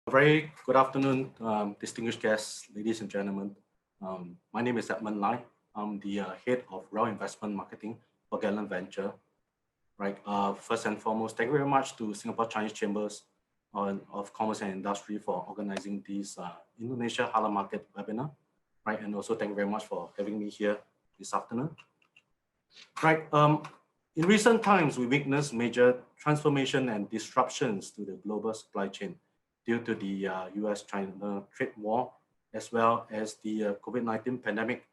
A very good afternoon, distinguished guests, ladies and gentlemen. My name is Edmund Lai. I'm the head of Rail Investment Marketing for Gallant Venture. Right. First and foremost, thank you very much to Singapore Chinese Chambers of Commerce and Industry for organizing this Indonesia Halal Market webinar. Right, and also thank you very much for having me here this afternoon. Right. In recent times, we witnessed major transformation and disruptions to the global supply chain due to the US-China trade war, as well as the COVID-19 pandemic.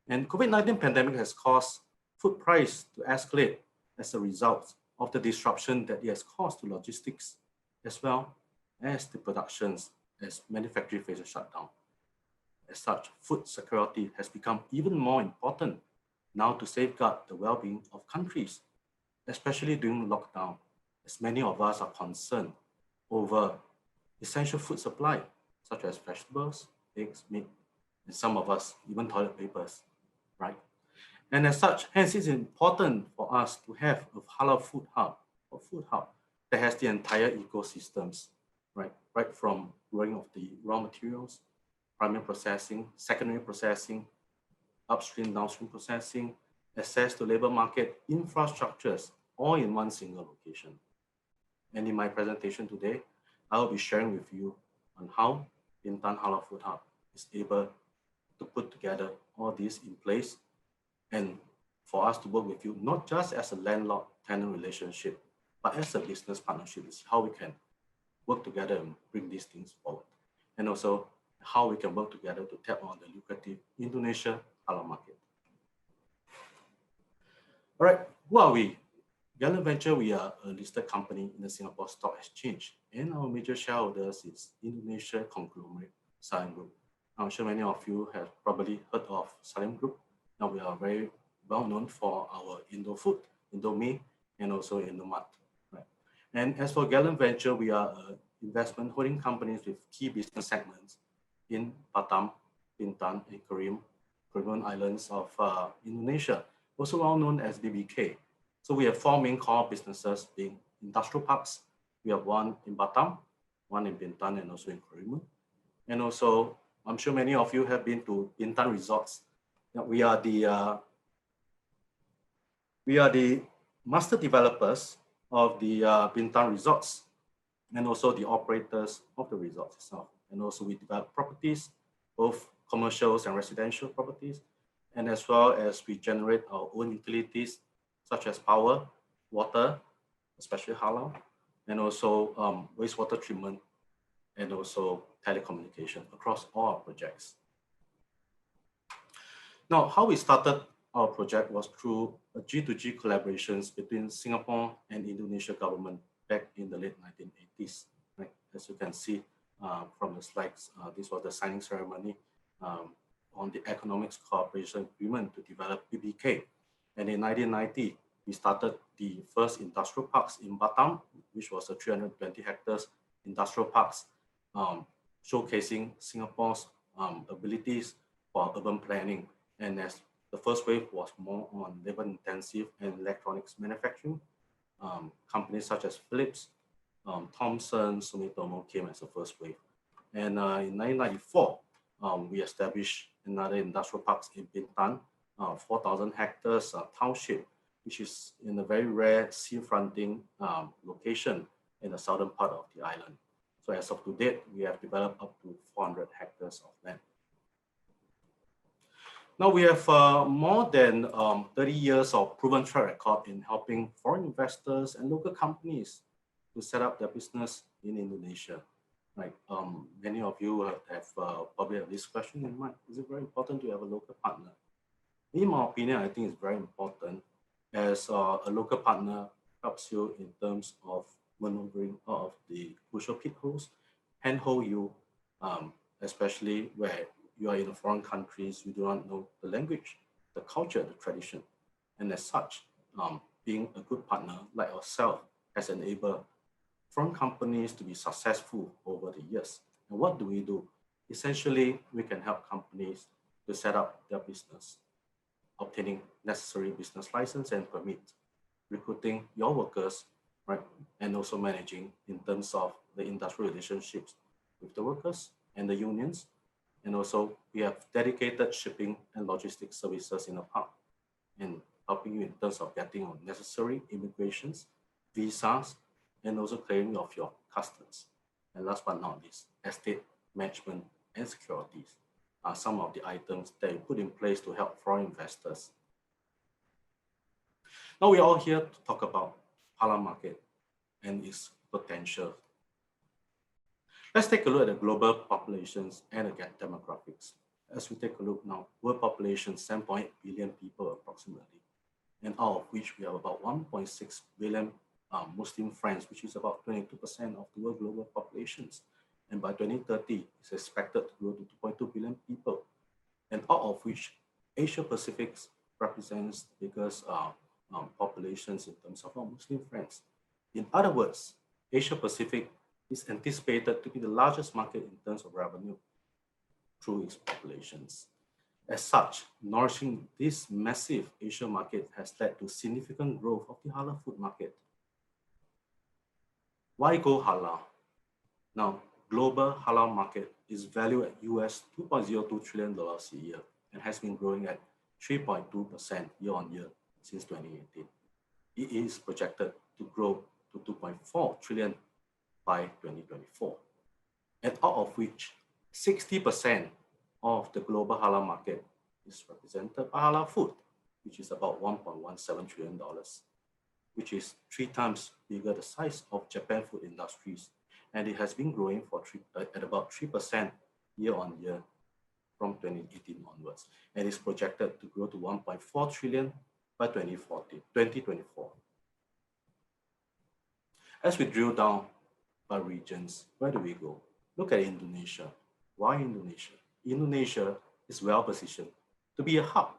And COVID-19 pandemic has caused food price to escalate as a result of the disruption that it has caused to logistics, as well as the productions as manufacturing faces shutdown. As such, food security has become even more important now to safeguard the well-being of countries, especially during lockdown, as many of us are concerned over essential food supply, such as vegetables, eggs, meat, and some of us even toilet papers, right? And as such, hence it's important for us to have a halal food hub, or food hub that has the entire ecosystems, right? Right from growing of the raw materials, primary processing, secondary processing, upstream, downstream processing, access to labor market, infrastructures, all in one single location. And in my presentation today, I will be sharing with you on how Bintan Halal Food Hub is able to put together all this in place and for us to work with you, not just as a landlord-tenant relationship, but as a business partnership, is how we can work together and bring these things forward. And also how we can work together to tap on the lucrative Indonesia halal market. All right, who are we? Gallant Venture, we are a listed company in the Singapore Stock Exchange, and our major shareholders is Indonesia conglomerate Salim Group. I'm sure many of you have probably heard of Salim Group. Now we are very well known for our Indo food, Indomie, and also Indomart. Right? And as for Gallant Venture, we are an investment holding companies with key business segments in Batam, Bintan, and Caribbean Islands of Indonesia, also well known as BBK. So we have four main core businesses being industrial parks. We have one in Batam, one in Bintan, and also in Caribbean. And also, I'm sure many of you have been to Bintan resorts. We are the master developers of the Bintan resorts, and also the operators of the resorts itself. And also we develop properties, both commercials and residential properties, and as well as we generate our own utilities, such as power, water, especially halal, and also wastewater treatment, and also telecommunication across all our projects. Now, how we started our project was through a G2G collaborations between Singapore and Indonesia government back in the late 1980s. Right? As you can see from the slides, this was the signing ceremony on the Economics Cooperation Agreement to develop BBK. And in 1990, we started the first industrial parks in Batam, which was a 320 hectares industrial parks, showcasing Singapore's abilities for urban planning. And as the first wave was more on labor-intensive and electronics manufacturing, companies such as Philips, Thomson, Sumitomo came as the first wave. And in 1994, we established another industrial parks in Bintan, 4,000 hectares township, which is in a very rare seafronting location in the southern part of the island. So as of today, we have developed up to 400 hectares of land. Now we have more than 30 years of proven track record in helping foreign investors and local companies to set up their business in Indonesia. Right? Many of you have probably have this question in mind. Is it very important to have a local partner? In my opinion, I think it's very important, as a local partner helps you in terms of maneuvering of the crucial pitfalls, handhold you, especially where you are in a foreign countries, you do not know the language, the culture, the tradition. And as such, being a good partner like ourselves has enabled foreign companies to be successful over the years. And what do? Essentially, we can help companies to set up their business, obtaining necessary business license and permit, recruiting your workers, right? And also managing in terms of the industrial relationships with the workers and the unions. And also we have dedicated shipping and logistics services in the park and helping you in terms of getting necessary immigrations, visas, and also clearing of your customs. And last but not least, estate management and securities are some of the items that we put in place to help foreign investors. Now we're all here to talk about halal market and its potential. Let's take a look at the global populations and the demographics. As we take a look now, world population 7.8 billion people approximately, and out of which we have about 1.6 billion Muslim friends, which is about 22% of the world global populations. And by 2030, it's expected to grow to 2.2 billion people, and out of which Asia Pacific represents the biggest populations in terms of our Muslim friends. In other words, Asia Pacific is anticipated to be the largest market in terms of revenue through its populations. As such, nourishing this massive Asia market has led to significant growth of the halal food market. Why go halal? Now, global halal market is valued at US $2.02 trillion a year and has been growing at 3.2% year on year since 2018. It is projected to grow to 2.4 trillion by 2024, and out of which 60% of the global halal market is represented by halal food, which is about $1.17 trillion, which is 3 times bigger the size of Japan food industries, and it has been growing at about 3% year on year from 2018 onwards, and is projected to grow to 1.4 trillion by 2024. As we drill down by regions, where do we go? Look at Indonesia. Why Indonesia? Indonesia is well positioned to be a hub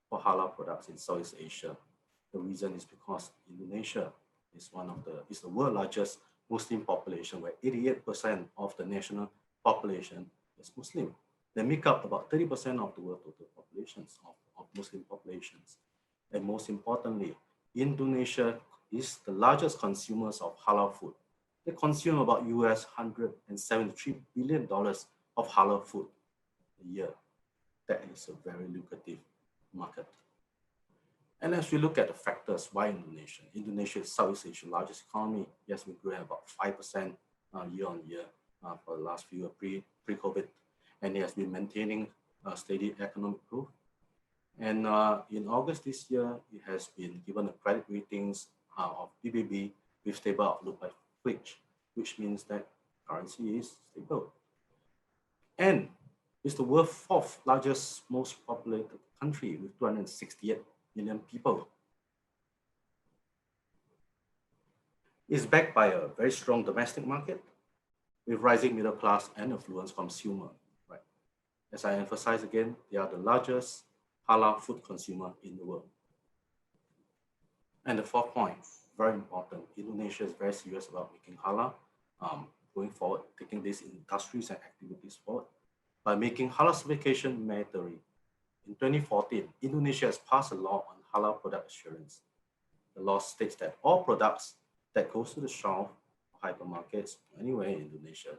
for halal products in Southeast Asia. The reason is because Indonesia is the world's largest Muslim population, where 88% of the national population is Muslim. They make up about 30% of the world total populations of Muslim populations. And most importantly, Indonesia is the largest consumers of halal food. They consume about US $173 billion of halal food a year. That is a very lucrative market. And as we look at the factors, why Indonesia? Indonesia is Southeast Asia's largest economy. Yes, we grew at about 5% year on year for the last few years pre-COVID. And it has been maintaining steady economic growth. And in August this year, it has been given a credit ratings of BBB with stable outlook by Fitch, which means that currency is stable. And it's the world's 4th largest, most populated country with 268 million people. It's backed by a very strong domestic market with rising middle class and affluent consumer. Right? As I emphasize again, they are the largest halal food consumer in the world. And the 4th point, very important, Indonesia is very serious about making halal going forward, taking these industries and activities forward by making halal mandatory. In 2014, Indonesia has passed a law on halal product assurance. The law states that all products that goes to the shelf, hypermarkets, anywhere in Indonesia,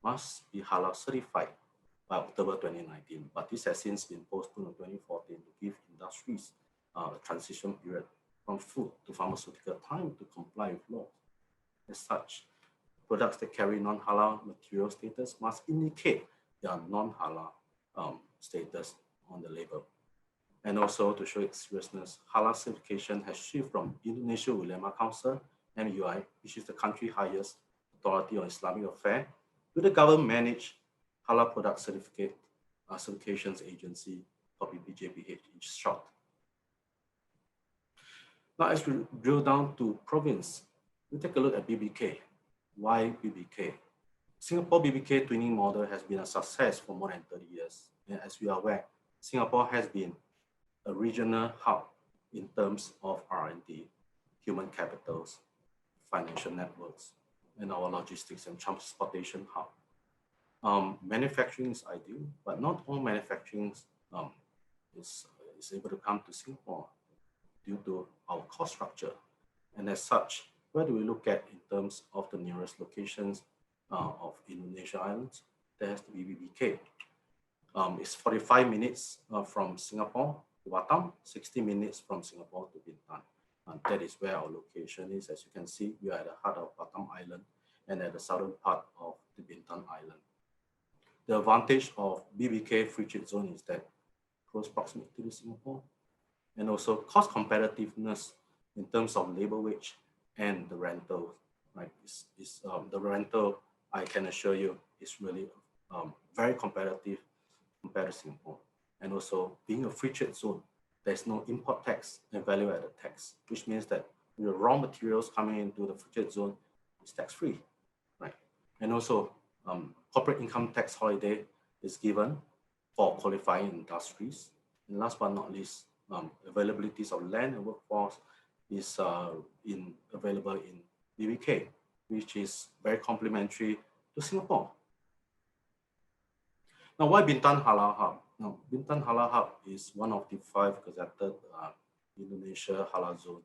must be halal certified by October 2019. But this has since been postponed in 2014 to give industries a transition period from food to pharmaceutical time to comply with law. As such, products that carry non-halal material status must indicate their non-halal status on the label. And also to show its seriousness, halal certification has shifted from Indonesia Ulama Council, MUI, which is the country's highest authority on Islamic affairs, to the government-managed halal product certifications agency, or BPJPH in short. Now, as we drill down to province, we take a look at BBK. Why BBK? Singapore BBK twinning model has been a success for more than 30 years. And as we are aware, Singapore has been a regional hub in terms of R&D, human capitals, financial networks, and our logistics and transportation hub. Manufacturing is ideal, but not all manufacturing is able to come to Singapore due to our cost structure. And as such, where do we look at in terms of the nearest locations? of Indonesia islands, there has to be BBK. It's 45 minutes from Singapore to Batam, 60 minutes from Singapore to Bintan. That is where our location is. As you can see, we are at the heart of Batam Island and at the southern part of the Bintan Island. The advantage of BBK free trade zone is that close proximity to Singapore, and also cost competitiveness in terms of labor wage and the rental. Right, the rental, I can assure you, is really very competitive compared to Singapore. And also, being a free trade zone, there's no import tax and value-added tax, which means that the raw materials coming into the free trade zone is tax-free, right? And also, corporate income tax holiday is given for qualifying industries. And last but not least, availabilities of land and workforce is available in BBK, which is very complementary to Singapore. Now, why Bintan Halal Hub? Now, Bintan Halal Hub is one of the 5 gazetted Indonesia halal zone,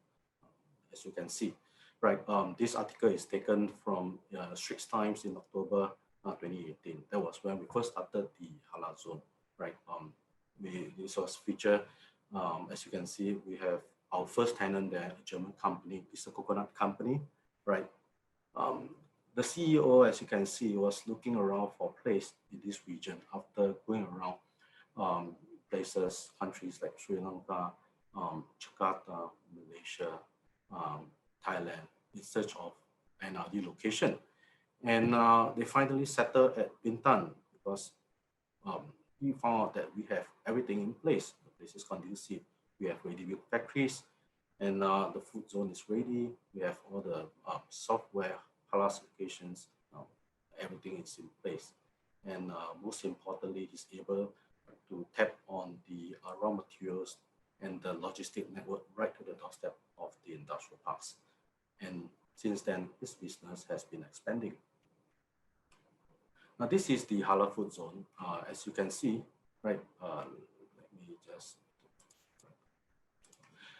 as you can see. Right, this article is taken from Straits Times in October 2018. That was when we first started the halal zone. Right, this was featured. As you can see, we have our first tenant there, a German company. It's a coconut company, right? The CEO, as you can see, was looking around for a place in this region after going around places, countries like Sri Lanka, Jakarta, Malaysia, Thailand, in search of an ideal location. And they finally settled at Bintan because we found out that we have everything in place. The place is conducive. We have ready-built factories, and the food zone is ready. We have all the software, halal certifications, everything is in place. And most importantly, he's able to tap on the raw materials and the logistic network right to the doorstep of the industrial parks. And since then, his business has been expanding. Now, this is the halal food zone. As you can see, right,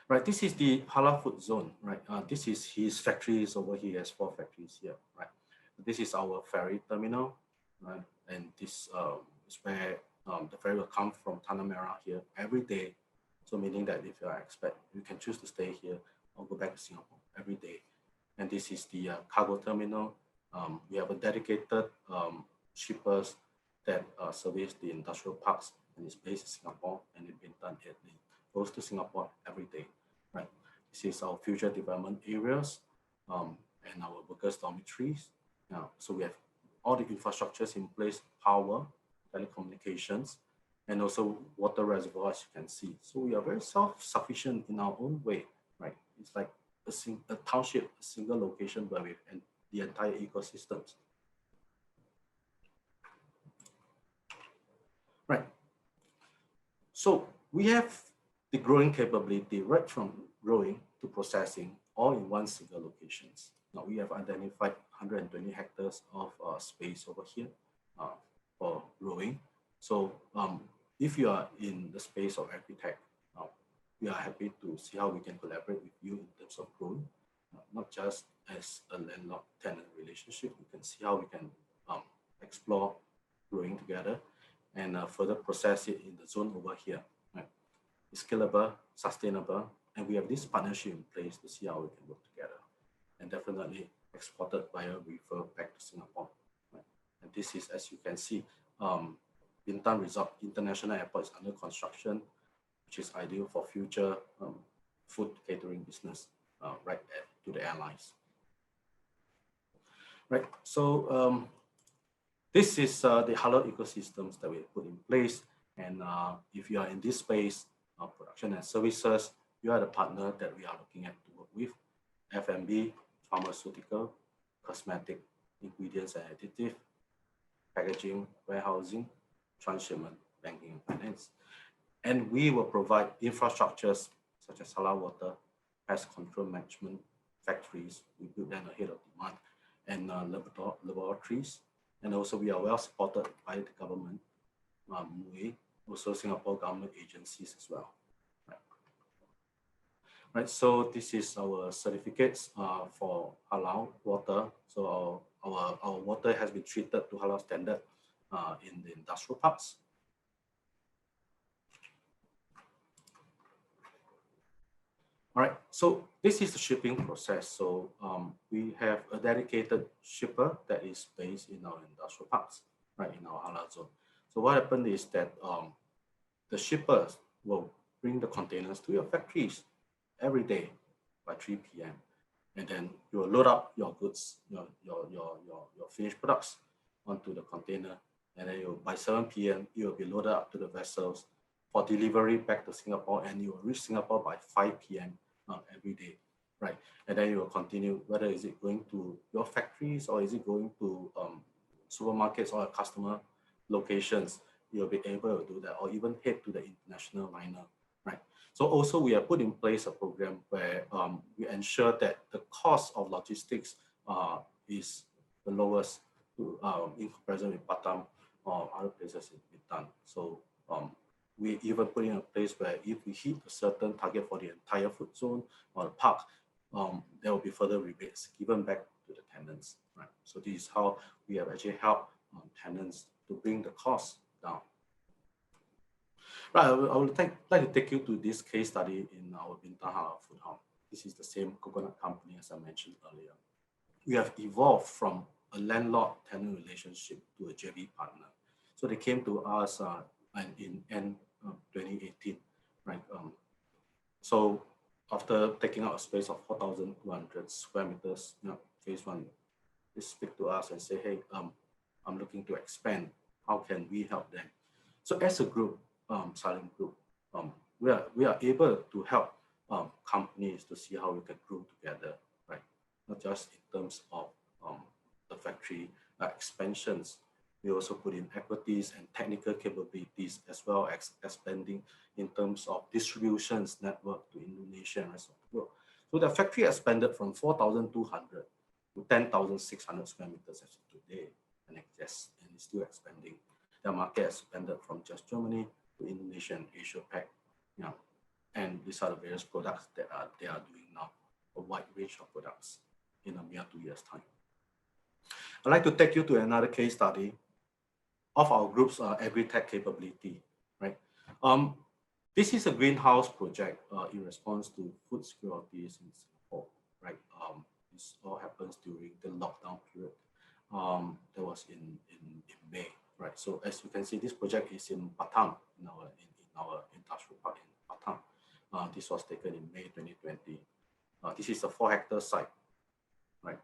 right, this is the halal food zone, right? This is his factories over here. He has 4 factories here, right? This is our ferry terminal, right? And this is where the ferry will come from Tanah Merah here every day. So meaning that if you are expat, you can choose to stay here or go back to Singapore every day. And this is the cargo terminal. We have a dedicated shippers that service the industrial parks, and it's based in Singapore and in Bintan. It goes to Singapore every day, right? This is our future development areas and our workers' dormitories. So we have all the infrastructures in place, power, telecommunications, and also water reservoirs, as you can see. So we are very self-sufficient in our own way, right? It's like a township, a single location where we have the entire ecosystems. Right. So we have the growing capability right from growing to processing all in one single locations. Now we have identified 120 hectares of space over here for growing. So if you are in the space of agri-tech, we are happy to see how we can collaborate with you in terms of growing, not just as a landlord-tenant relationship. We can see how we can explore growing together and further process it in the zone over here. Right? It's scalable, sustainable, and we have this partnership in place to see how we can work together, and definitely exported via refer back to Singapore. Right? And this is, as you can see, Bintan Resort International Airport is under construction, which is ideal for future food catering business to the airlines. Right, so this is the halal ecosystems that we put in place. And if you are in this space of production and services, you are the partner that we are looking at to work with. F&B, pharmaceutical, cosmetic, ingredients and additive, packaging, warehousing, transshipment, banking and finance. And we will provide infrastructures such as halal water, pest control management, factories, we build them ahead of demand, and laboratories. And also we are well supported by the government, MUI, also Singapore government agencies as well. Right, so this is our certificates for halal water. So our our water has been treated to halal standard in the industrial parks. All right, so this is the shipping process. So we have a dedicated shipper that is based in our industrial parks, right, in our halal zone. So what happened is that the shippers will bring the containers to your factories every day by 3 p.m. And then you will load up your goods, your finished products onto the container. And then by 7 p.m., it will be loaded up to the vessels for delivery back to Singapore, and you will reach Singapore by 5 p.m. Every day, right? And then you will continue, whether is it going to your factories or is it going to supermarkets or customer locations, you'll be able to do that, or even head to the international liner, right? So also we have put in place a program where we ensure that the cost of logistics is the lowest in comparison with Batam or other places in Bintan. So we even put in a place where if we hit a certain target for the entire food zone or the park, there will be further rebates given back to the tenants, right? So this is how we have actually helped tenants to bring the cost down. Right, I would like to take you to this case study in our Bintan Halal Food Hub. This is the same coconut company as I mentioned earlier. We have evolved from a landlord-tenant relationship to a JV partner. So they came to us in end 2018, right? So after taking out a space of 4,200 square meters, phase one, they speak to us and say, hey, I'm looking to expand. How can we help them? So as a group, silent group, we are able to help companies to see how we can grow together, right? Not just in terms of the factory expansions. We also put in equities and technical capabilities, as well as expanding in terms of distributions network to Indonesia and rest of the world. So the factory expanded from 4,200 to 10,600 square meters as of today, and it's still expanding. The market expanded from just Germany to Indonesia and Asia Pac. And these are the various products that they are doing now, a wide range of products in a mere 2 years' time. I'd like to take you to another case study of our group's agri-tech capability, right? This is a greenhouse project in response to food securities in Singapore, right? This all happens during the lockdown period. That was in May, right? So as you can see, this project is in Batam, in our industrial park in Batam. This was taken in May 2020. This is a 4-hectare site, right?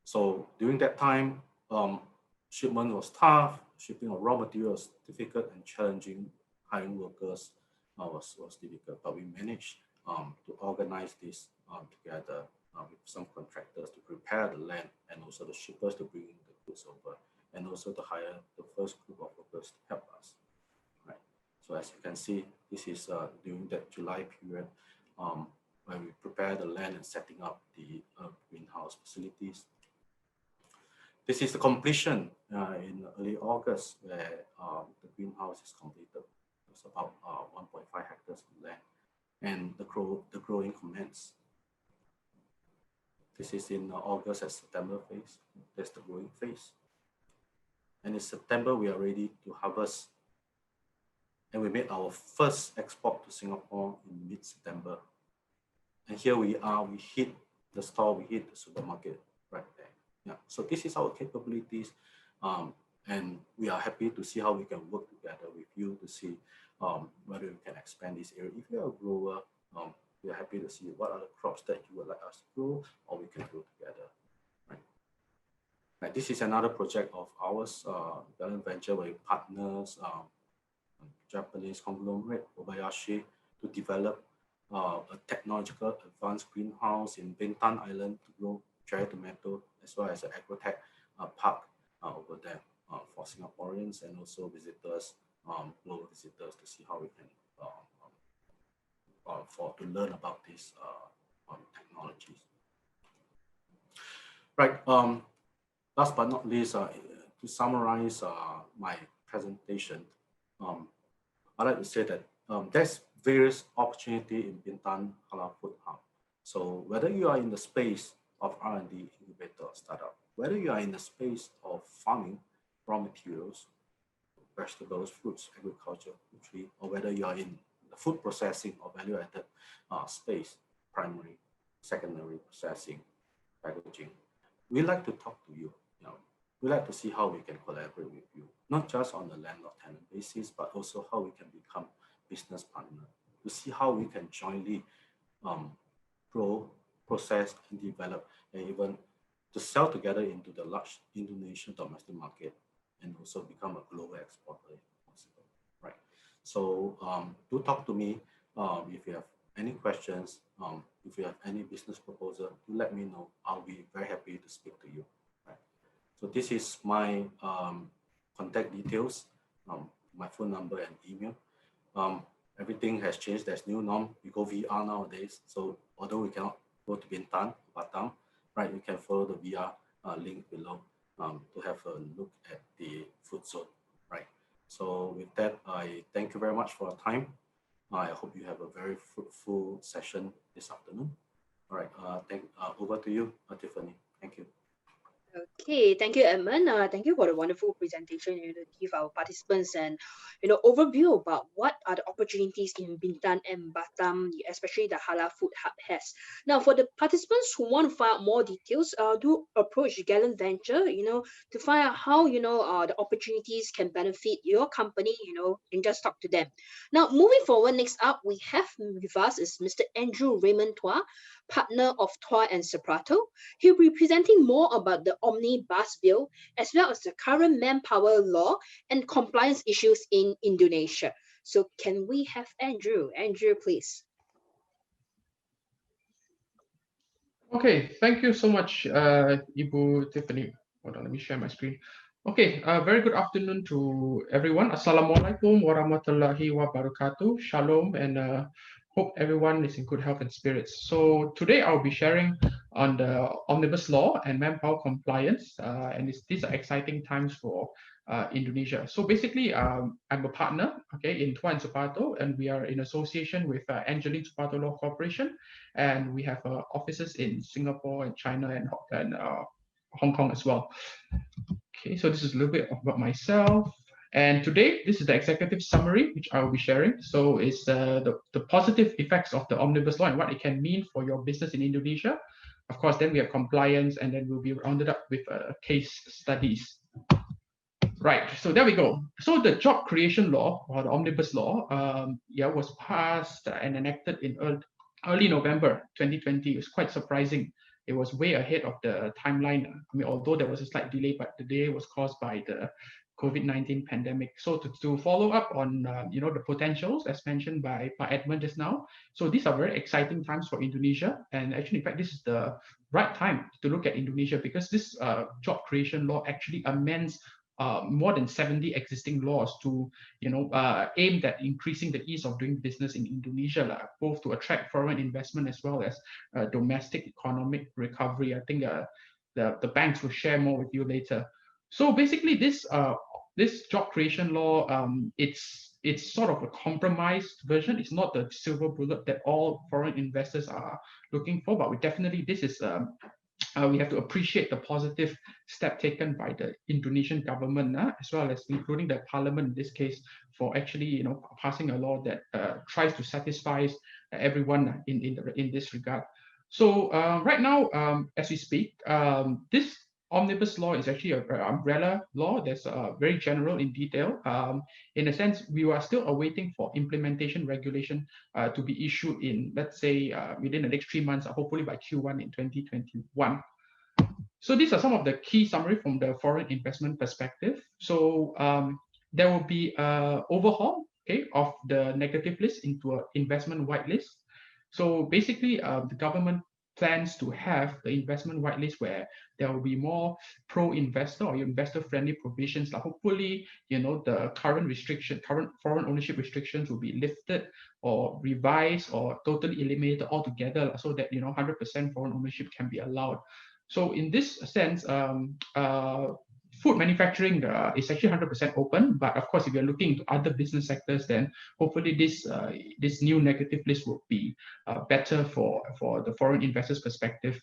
So during that time, shipment was tough, shipping of raw materials difficult and challenging, hiring workers was difficult, but we managed to organize this together with some contractors to prepare the land, and also the shippers to bring in the goods over, and also to hire the first group of workers to help us, right? So as you can see, this is during that July period when we prepare the land and setting up the greenhouse facilities. This is the completion in early August, where the greenhouse is completed. It's about 1.5 hectares of land, and the growing commenced. This is in August and September phase. That's the growing phase. And in September, we are ready to harvest. And we made our first export to Singapore in mid-September. And here we are, we hit the store, we hit the supermarket right there. Yeah, so this is our capabilities, and we are happy to see how we can work together with you to see whether we can expand this area. If you are a grower, we are happy to see what are the crops that you would like us to grow, or we can grow together. Right. Right. This is another project of ours, development venture with partners, Japanese conglomerate Kobayashi, to develop a technological advanced greenhouse in Bintan Island to grow cherry tomato, as well as an agrotech park over there for Singaporeans and also visitors, global visitors, to see how we can to learn about these technologies. Right. Last but not least, to summarize my presentation, I'd like to say that there's various opportunity in Bintan Halal Food Hub. So whether you are in the space of R&D incubator or startup, whether you are in the space of farming, raw materials, vegetables, fruits, agriculture, poultry, or whether you are in the food processing or value-added space, primary, secondary processing, packaging, we like to talk to you. You know, we like to see how we can collaborate with you, not just on the landlord-tenant basis, but also how we can become business partner to see how we can jointly grow, process, and develop, and even to sell together into the large Indonesian domestic market and also become a global exporter if possible, right? So do talk to me if you have any questions, if you have any business proposal, do let me know. I'll be very happy to speak to you, right? So this is my contact details, my phone number and email. Everything has changed. There's new norm. We go VR nowadays. So although we cannot go to Bintan, Batam, right, you can follow the VR link below to have a look at the food zone, right? So with that, I thank you very much for your time. I hope you have a very fruitful session this afternoon. All right, over to you, Tiffany. Thank you. Okay, thank you, Edmund. Thank you for the wonderful presentation to give our participants an overview about what are the opportunities in Bintan and Batam, especially the Halal Food Hub has. Now, for the participants who want to find out more details, do approach Gallant Venture, to find out how the opportunities can benefit your company, and just talk to them. Now, moving forward, next up we have with us is Mr. Andrew Raymond Tua, partner of Tua and Soprato. He'll be presenting more about the Omnibus Bill, as well as the current manpower law and compliance issues in Indonesia. So can we have Andrew? Andrew, please. Okay, thank you so much, Ibu Tiffany. Hold on, let me share my screen. Okay, very good afternoon to everyone. Assalamualaikum warahmatullahi wabarakatuh. Shalom, and hope everyone is in good health and spirits. So today I'll be sharing on the omnibus law and manpower compliance, and these are exciting times for Indonesia. So basically, I'm a partner, okay, in Tua and Soprato, and we are in association with Angeline Soprato Law Corporation, and we have offices in Singapore and China and Hong Kong as well. Okay, so this is a little bit about myself. And today, this is the executive summary, which I will be sharing. So it's the positive effects of the omnibus law and what it can mean for your business in Indonesia. Of course, then we have compliance, and then we'll be rounded up with case studies. Right, so there we go. So the job creation law, or the omnibus law, was passed and enacted in early November 2020. It was quite surprising. It was way ahead of the timeline. I mean, although there was a slight delay, but the delay was caused by the COVID-19 pandemic. So to follow up on the potentials as mentioned by Edmund just now. So these are very exciting times for Indonesia, and actually, in fact, this is the right time to look at Indonesia, because this job creation law actually amends more than 70 existing laws to aimed at increasing the ease of doing business in Indonesia, both to attract foreign investment as well as domestic economic recovery. I think the banks will share more with you later. So basically, this job creation law, it's sort of a compromised version. It's not the silver bullet that all foreign investors are looking for, but this is we have to appreciate the positive step taken by the Indonesian government, as well as including the parliament in this case, for actually passing a law that tries to satisfy everyone in this regard. So right now, as we speak, this omnibus law is actually an umbrella law that's very general in detail. In a sense, we are still awaiting for implementation regulation to be issued in, let's say, within the next 3 months, hopefully by Q1 in 2021. So these are some of the key summary from the foreign investment perspective. So there will be an overhaul, okay, of the negative list into an investment whitelist. So basically, the government plans to have the investment whitelist where there will be more pro-investor or investor-friendly provisions. Hopefully, the current foreign ownership restrictions will be lifted or revised or totally eliminated altogether, so that 100% foreign ownership can be allowed. So in this sense, food manufacturing is actually 100% open, but of course, if you're looking into other business sectors, then hopefully this new negative list will be better for the foreign investors' perspective.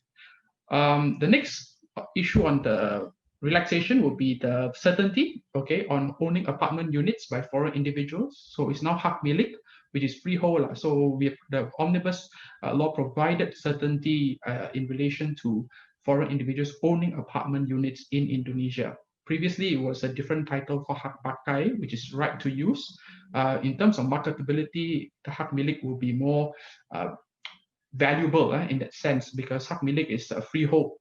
The next issue on the relaxation would be the certainty, okay, on owning apartment units by foreign individuals. So it's now hak milik, which is freehold. So the omnibus law provided certainty in relation to foreign individuals owning apartment units in Indonesia. Previously, it was a different title for hak pakai, which is right to use. In terms of marketability, the hak milik will be more valuable in that sense, because hak milik is a freehold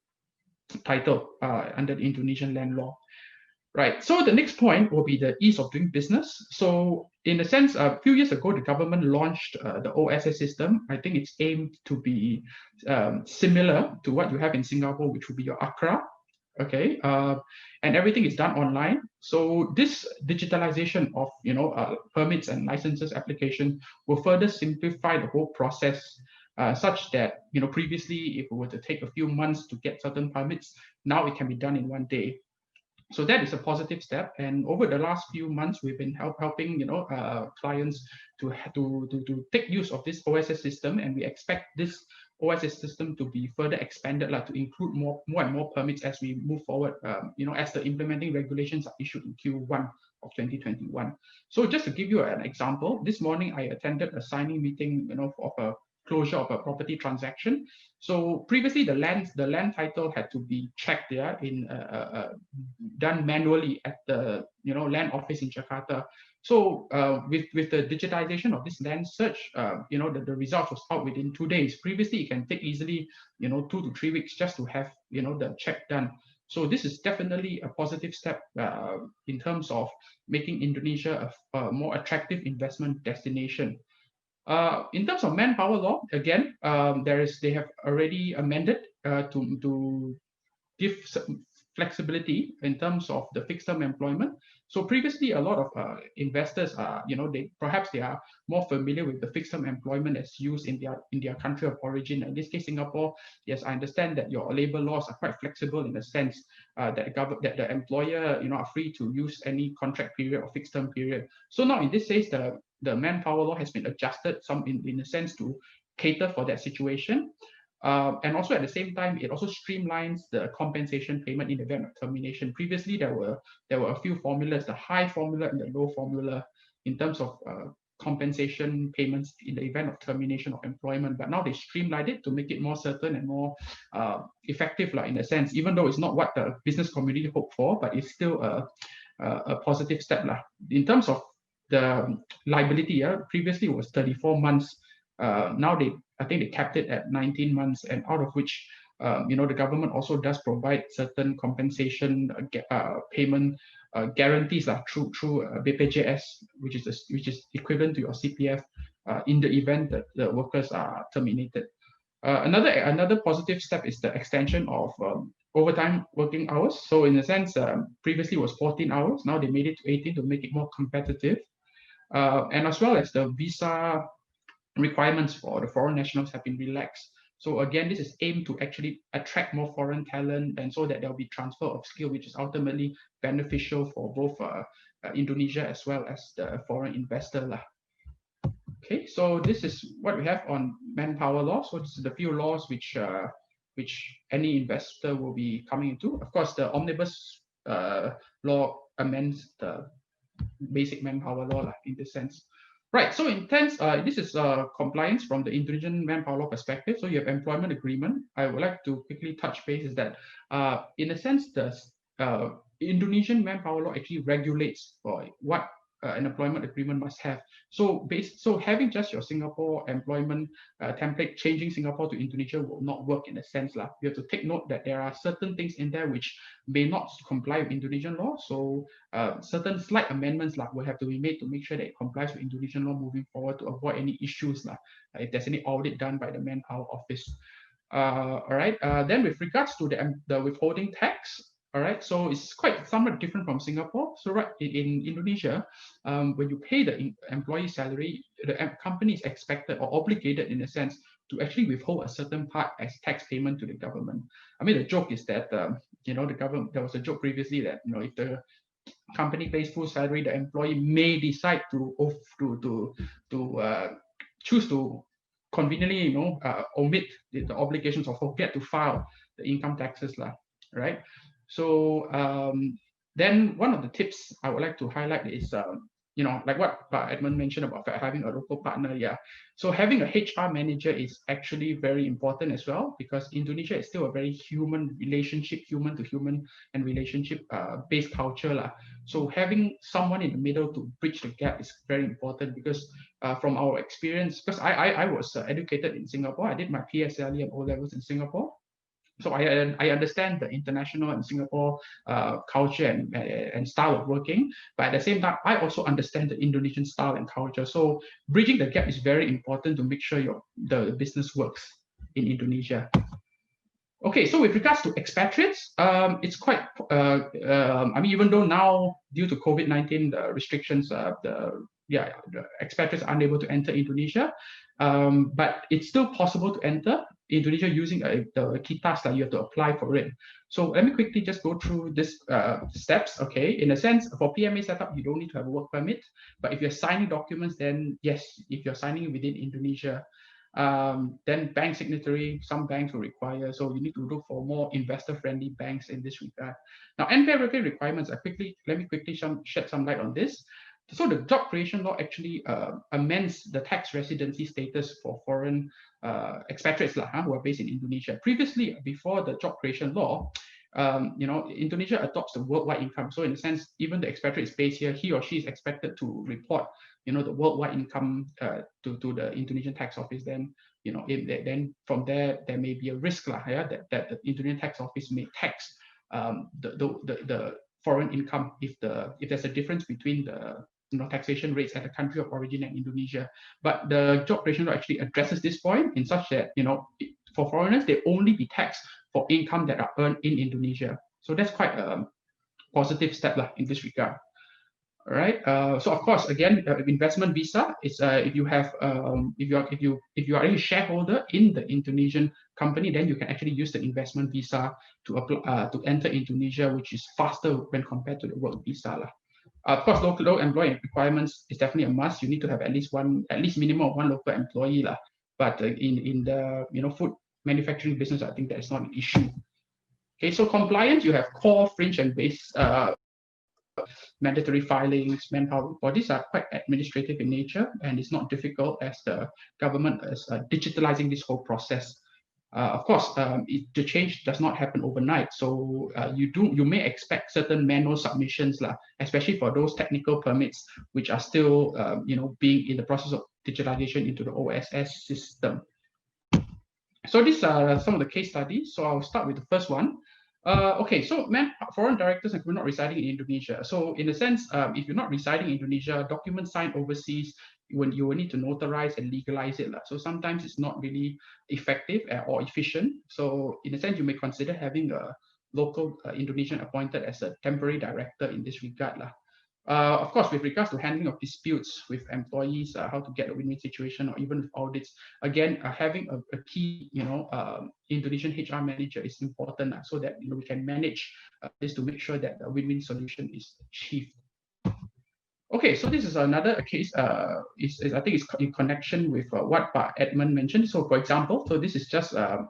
title under the Indonesian land law. Right. So the next point will be the ease of doing business. So in a sense, a few years ago, the government launched the OSS system. I think it's aimed to be similar to what you have in Singapore, which would be your ACRA. Okay, and everything is done online. So this digitalization of permits and licenses application will further simplify the whole process, such that previously, if it were to take a few months to get certain permits, now it can be done in one day. So that is a positive step. And over the last few months, we've been helping clients to take use of this OSS system, and we expect this OSS system to be further expanded, to include more and more permits as we move forward. As the implementing regulations are issued in Q1 of 2021. So just to give you an example, this morning I attended a signing meeting, of a closure of a property transaction. So previously, the land title had to be checked done manually at the land office in Jakarta. So with the digitization of this land search, the result was out within 2 days. Previously, it can take easily 2 to 3 weeks just to have the check done. So this is definitely a positive step in terms of making Indonesia a more attractive investment destination. In terms of manpower law, again, they have already amended to give flexibility in terms of the fixed term employment. So previously, a lot of investors are, they are more familiar with the fixed term employment as used in their country of origin. In this case, Singapore, yes, I understand that your labor laws are quite flexible in the sense that the employer, are free to use any contract period or fixed term period. So now in this case, the manpower law has been adjusted in a sense to cater for that situation. And also at the same time, it also streamlines the compensation payment in the event of termination. Previously, there were a few formulas, the high formula and the low formula, in terms of compensation payments in the event of termination of employment. But now they streamlined it to make it more certain and more effective, in a sense, even though it's not what the business community hoped for, but it's still a positive step. In terms of the liability, previously it was 34 months. Now I think they capped it at 19 months, and out of which, the government also does provide certain compensation payment guarantees through BPJS, which is equivalent to your CPF in the event that the workers are terminated. Another positive step is the extension of overtime working hours. So in a sense, previously it was 14 hours. Now they made it to 18 to make it more competitive. And as well as the visa requirements for the foreign nationals have been relaxed. So again, this is aimed to actually attract more foreign talent, and so that there will be transfer of skill, which is ultimately beneficial for both Indonesia as well as the foreign investor. Okay, so this is what we have on manpower law. So this is the few laws which any investor will be coming into. Of course, the omnibus law amends the basic manpower law in this sense. Right, so this is compliance from the Indonesian manpower law perspective. So you have employment agreement. I would like to quickly touch base is that in a sense, the Indonesian manpower law actually regulates what an employment agreement must have. So having just your Singapore employment template, changing Singapore to Indonesia will not work in a sense. You have to take note that there are certain things in there which may not comply with Indonesian law. So certain slight amendments will have to be made to make sure that it complies with Indonesian law moving forward, to avoid any issues if there's any audit done by the manpower office. All right. Then with regards to the withholding tax, all right, so it's quite somewhat different from Singapore. So right in Indonesia, when you pay the employee salary, the company is expected or obligated in a sense to actually withhold a certain part as tax payment to the government. I mean, the joke is that the government, there was a joke previously that if the company pays full salary, the employee may decide to choose to conveniently omit the obligations or forget to file the income taxes. right? So then one of the tips I would like to highlight is, like what Edmund mentioned about having a local partner. Yeah. So having a HR manager is actually very important as well, because Indonesia is still a very human relationship, human to human and relationship based culture lah. So having someone in the middle to bridge the gap is very important, because from our experience, because I was educated in Singapore, I did my PSLE and O levels in Singapore. So I understand the international and Singapore culture and style of working, but at the same time, I also understand the Indonesian style and culture. So bridging the gap is very important to make sure the business works in Indonesia. Okay, so with regards to expatriates, it's quite, I mean, even though now due to COVID-19 the restrictions, the expatriates are unable to enter Indonesia, but it's still possible to enter Indonesia using the KITAS that you have to apply for it. So let me quickly just go through this steps. Okay, in a sense, for PMA setup, you don't need to have a work permit, but if you're signing documents, then yes, if you're signing within Indonesia, then bank signatory, some banks will require, so you need to look for more investor-friendly banks in this regard. Now, NPWK requirements, let me quickly shed some light on this. So the job creation law actually amends the tax residency status for foreign expatriates who are based in Indonesia. Previously, before the job creation law, Indonesia adopts the worldwide income. So in a sense, even the expatriate is based here, he or she is expected to report, the worldwide income to the Indonesian tax office. Then, then from there may be a risk that the Indonesian tax office may tax the foreign income if there's a difference between the taxation rates at the country of origin and Indonesia. But the job creation law actually addresses this point in such that, for foreigners, they only be taxed for income that are earned in Indonesia. So that's quite a positive step in this regard. All right. So of course, again, investment visa is if you are a shareholder in the Indonesian company, then you can actually use the investment visa to apply to enter Indonesia, which is faster when compared to the work visa. Of course, local employee requirements is definitely a must. You need to have at least minimum of one local employee lah. But in the food manufacturing business, I think that is not an issue. Okay, so compliance, you have core, fringe, and base mandatory filings, manpower. These are quite administrative in nature, and it's not difficult as the government is digitalizing this whole process. Of course, the change does not happen overnight. So you may expect certain manual submissions, especially for those technical permits, which are still being in the process of digitalization into the OSS system. So these are some of the case studies. So I'll start with the first one. Okay, so foreign directors and people not residing in Indonesia. So in a sense, if you're not residing in Indonesia, documents signed overseas, when you will need to notarize and legalize it. So sometimes it's not really effective or efficient. So in a sense, you may consider having a local Indonesian appointed as a temporary director in this regard. Of course, with regards to handling of disputes with employees, how to get a win-win situation, or even with audits, again, having a key, Indonesian HR manager is important, so that we can manage this to make sure that a win-win solution is achieved. Okay, so this is another case. I think it's in connection with what Edmund mentioned. So, for example, so this is just a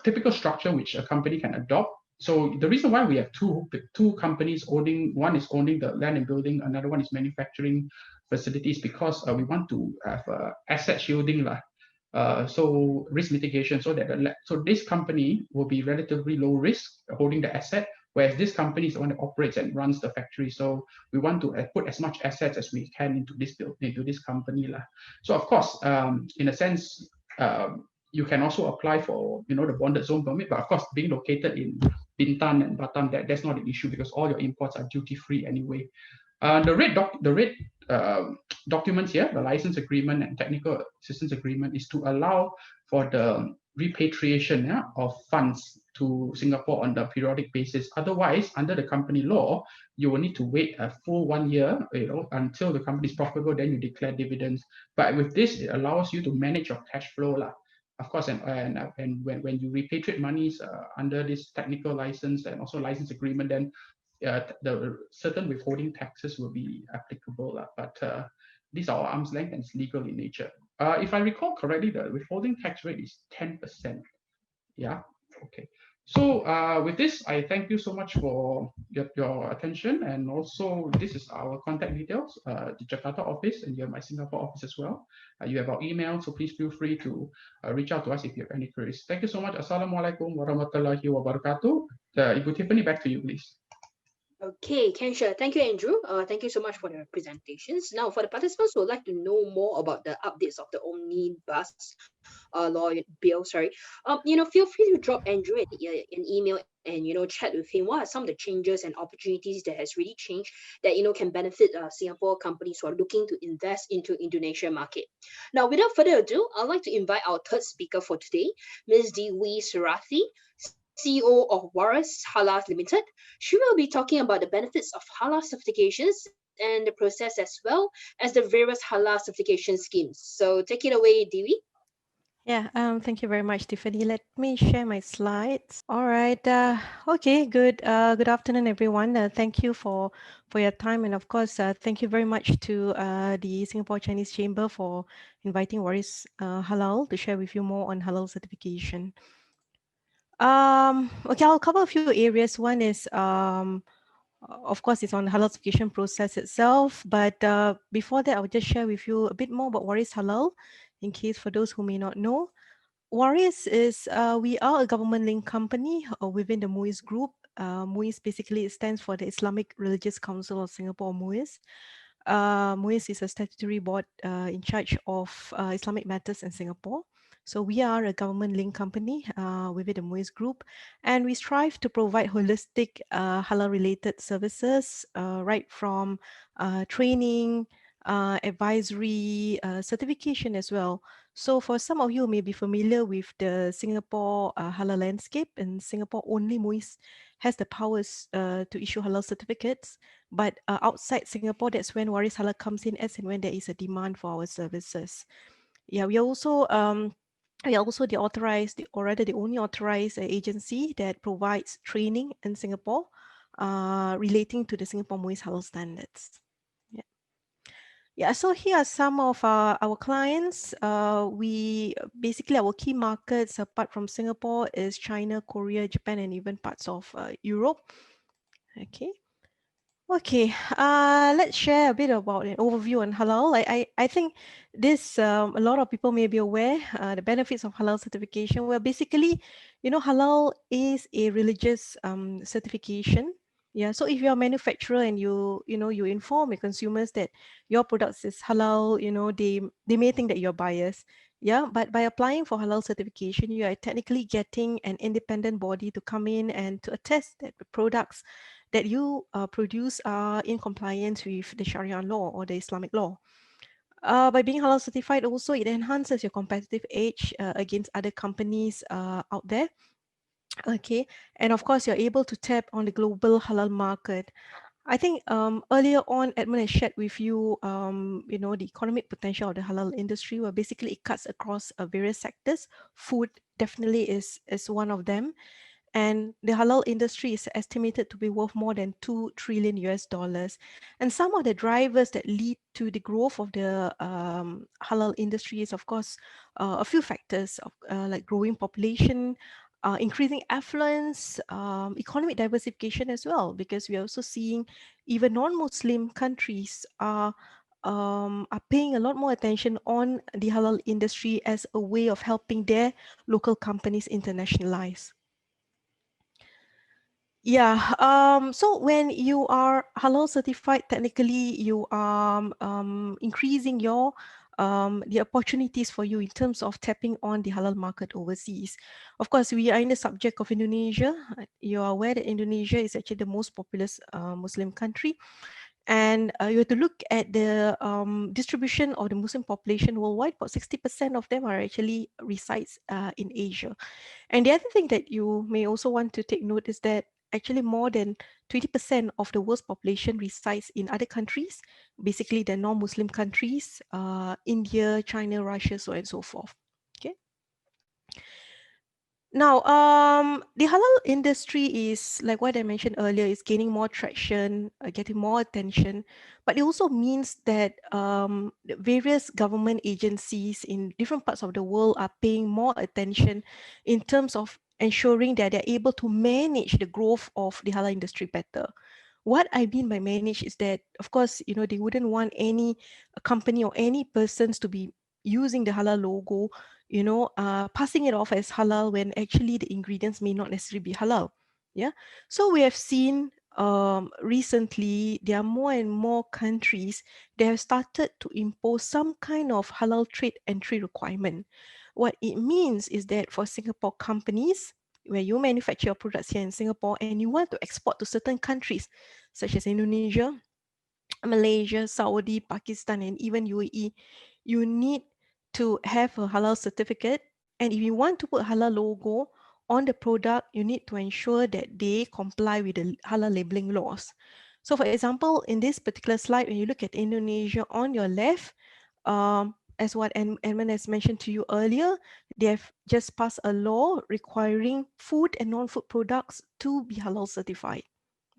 typical structure which a company can adopt. So the reason why we have two companies owning, one is owning the land and building, another one is manufacturing facilities, because we want to have asset shielding, so risk mitigation, so that so this company will be relatively low risk holding the asset, whereas this company is the one that operates and runs the factory. So we want to put as much assets as we can into this company. So of course, in a sense, you can also apply for the bonded zone permit, but of course, being located in Bintan and Batam, that's not an issue, because all your imports are duty-free anyway. The red documents here, the license agreement and technical assistance agreement, is to allow for the repatriation of funds to Singapore on a periodic basis. Otherwise, under the company law, you will need to wait a full 1 year, until the company is profitable, then you declare dividends. But with this, it allows you to manage your cash flow, of course, and when you repatriate monies under this technical license and also license agreement, then the certain withholding taxes will be applicable. But these are arm's length and it's legal in nature. If I recall correctly, the withholding tax rate is 10%. Yeah. Okay. So with this, I thank you so much for your attention. And also, this is our contact details, the Jakarta office, and you have my Singapore office as well. You have our email, so please feel free to reach out to us if you have any queries. Thank you so much. Assalamualaikum warahmatullahi wabarakatuh. Ibu Tiffany, back to you, please. Okay, Ken, sure. Thank you, Andrew. Thank you so much for the presentations. Now, for the participants who would like to know more about the updates of the omnibus law bill, sorry, feel free to drop Andrew an email and chat with him. What are some of the changes and opportunities that has really changed that can benefit Singapore companies who are looking to invest into Indonesia market? Now, without further ado, I'd like to invite our third speaker for today, Ms. Dewi Surathi, CEO of Waris Halal Limited. She will be talking about the benefits of halal certifications and the process as well as the various halal certification schemes. So take it away, Dewi. Yeah, thank you very much, Tiffany. Let me share my slides. All right. Okay, good afternoon, everyone. Thank you for your time. And of course, thank you very much to the Singapore Chinese Chamber for inviting Waris Halal to share with you more on halal certification. Okay, I'll cover a few areas. One is, of course, it's on the halal certification process itself. But before that, I'll just share with you a bit more about Waris Halal, in case for those who may not know. Waris is, we are a government-linked company within the MUIS group. MUIS basically stands for the Islamic Religious Council of Singapore, MUIS. MUIS is a statutory board in charge of Islamic matters in Singapore. So we are a government-linked company within the MUIS group, and we strive to provide holistic halal-related services, right from training, advisory, certification as well. So for some of you who may be familiar with the Singapore halal landscape, and Singapore only MUIS has the powers to issue halal certificates. But outside Singapore, that's when Waris Halal comes in as and when there is a demand for our services. Yeah, we are also the authorized, or rather the only authorized agency that provides training in Singapore relating to the Singapore MUIS halal standards. Yeah. Yeah, so here are some of our clients. We basically, our key markets apart from Singapore is China, Korea, Japan, and even parts of Europe. Okay. Okay, let's share a bit about an overview on halal. I think this, a lot of people may be aware, the benefits of halal certification. Well, basically, halal is a religious certification. Yeah, so if you're a manufacturer and you inform your consumers that your products is halal, they may think that you're biased. Yeah, but by applying for halal certification, you are technically getting an independent body to come in and to attest that the products that you produce are in compliance with the Sharia law or the Islamic law. By being halal certified also, it enhances your competitive edge against other companies out there. Okay, and of course, you're able to tap on the global halal market. I think earlier on, Edmund has shared with you, the economic potential of the halal industry, where basically it cuts across various sectors. Food definitely is one of them. And the halal industry is estimated to be worth more than $2 trillion US. And some of the drivers that lead to the growth of the halal industry is, of course, a few factors of, like growing population, increasing affluence, economic diversification as well, because we are also seeing even non-Muslim countries are paying a lot more attention on the halal industry as a way of helping their local companies internationalize. Yeah, so when you are halal certified, technically you are increasing your the opportunities for you in terms of tapping on the halal market overseas. Of course, we are in the subject of Indonesia. You are aware that Indonesia is actually the most populous Muslim country. And you have to look at the distribution of the Muslim population worldwide. About 60% of them are actually resides in Asia. And the other thing that you may also want to take note is that actually more than 20% of the world's population resides in other countries, basically the non-Muslim countries, India, China, Russia, so on and so forth. Okay. Now, the halal industry is, like what I mentioned earlier, is gaining more traction, getting more attention, but it also means that various government agencies in different parts of the world are paying more attention in terms of ensuring that they're able to manage the growth of the halal industry better. What I mean by manage is that, of course, they wouldn't want any company or any persons to be using the halal logo, passing it off as halal when actually the ingredients may not necessarily be halal. Yeah. So we have seen recently there are more and more countries that have started to impose some kind of halal trade entry requirement. What it means is that for Singapore companies, where you manufacture your products here in Singapore and you want to export to certain countries such as Indonesia, Malaysia, Saudi, Pakistan, and even UAE, you need to have a halal certificate. And if you want to put halal logo on the product, you need to ensure that they comply with the halal labeling laws. So for example, in this particular slide, when you look at Indonesia on your left, as what Edmund has mentioned to you earlier, they have just passed a law requiring food and non-food products to be halal certified.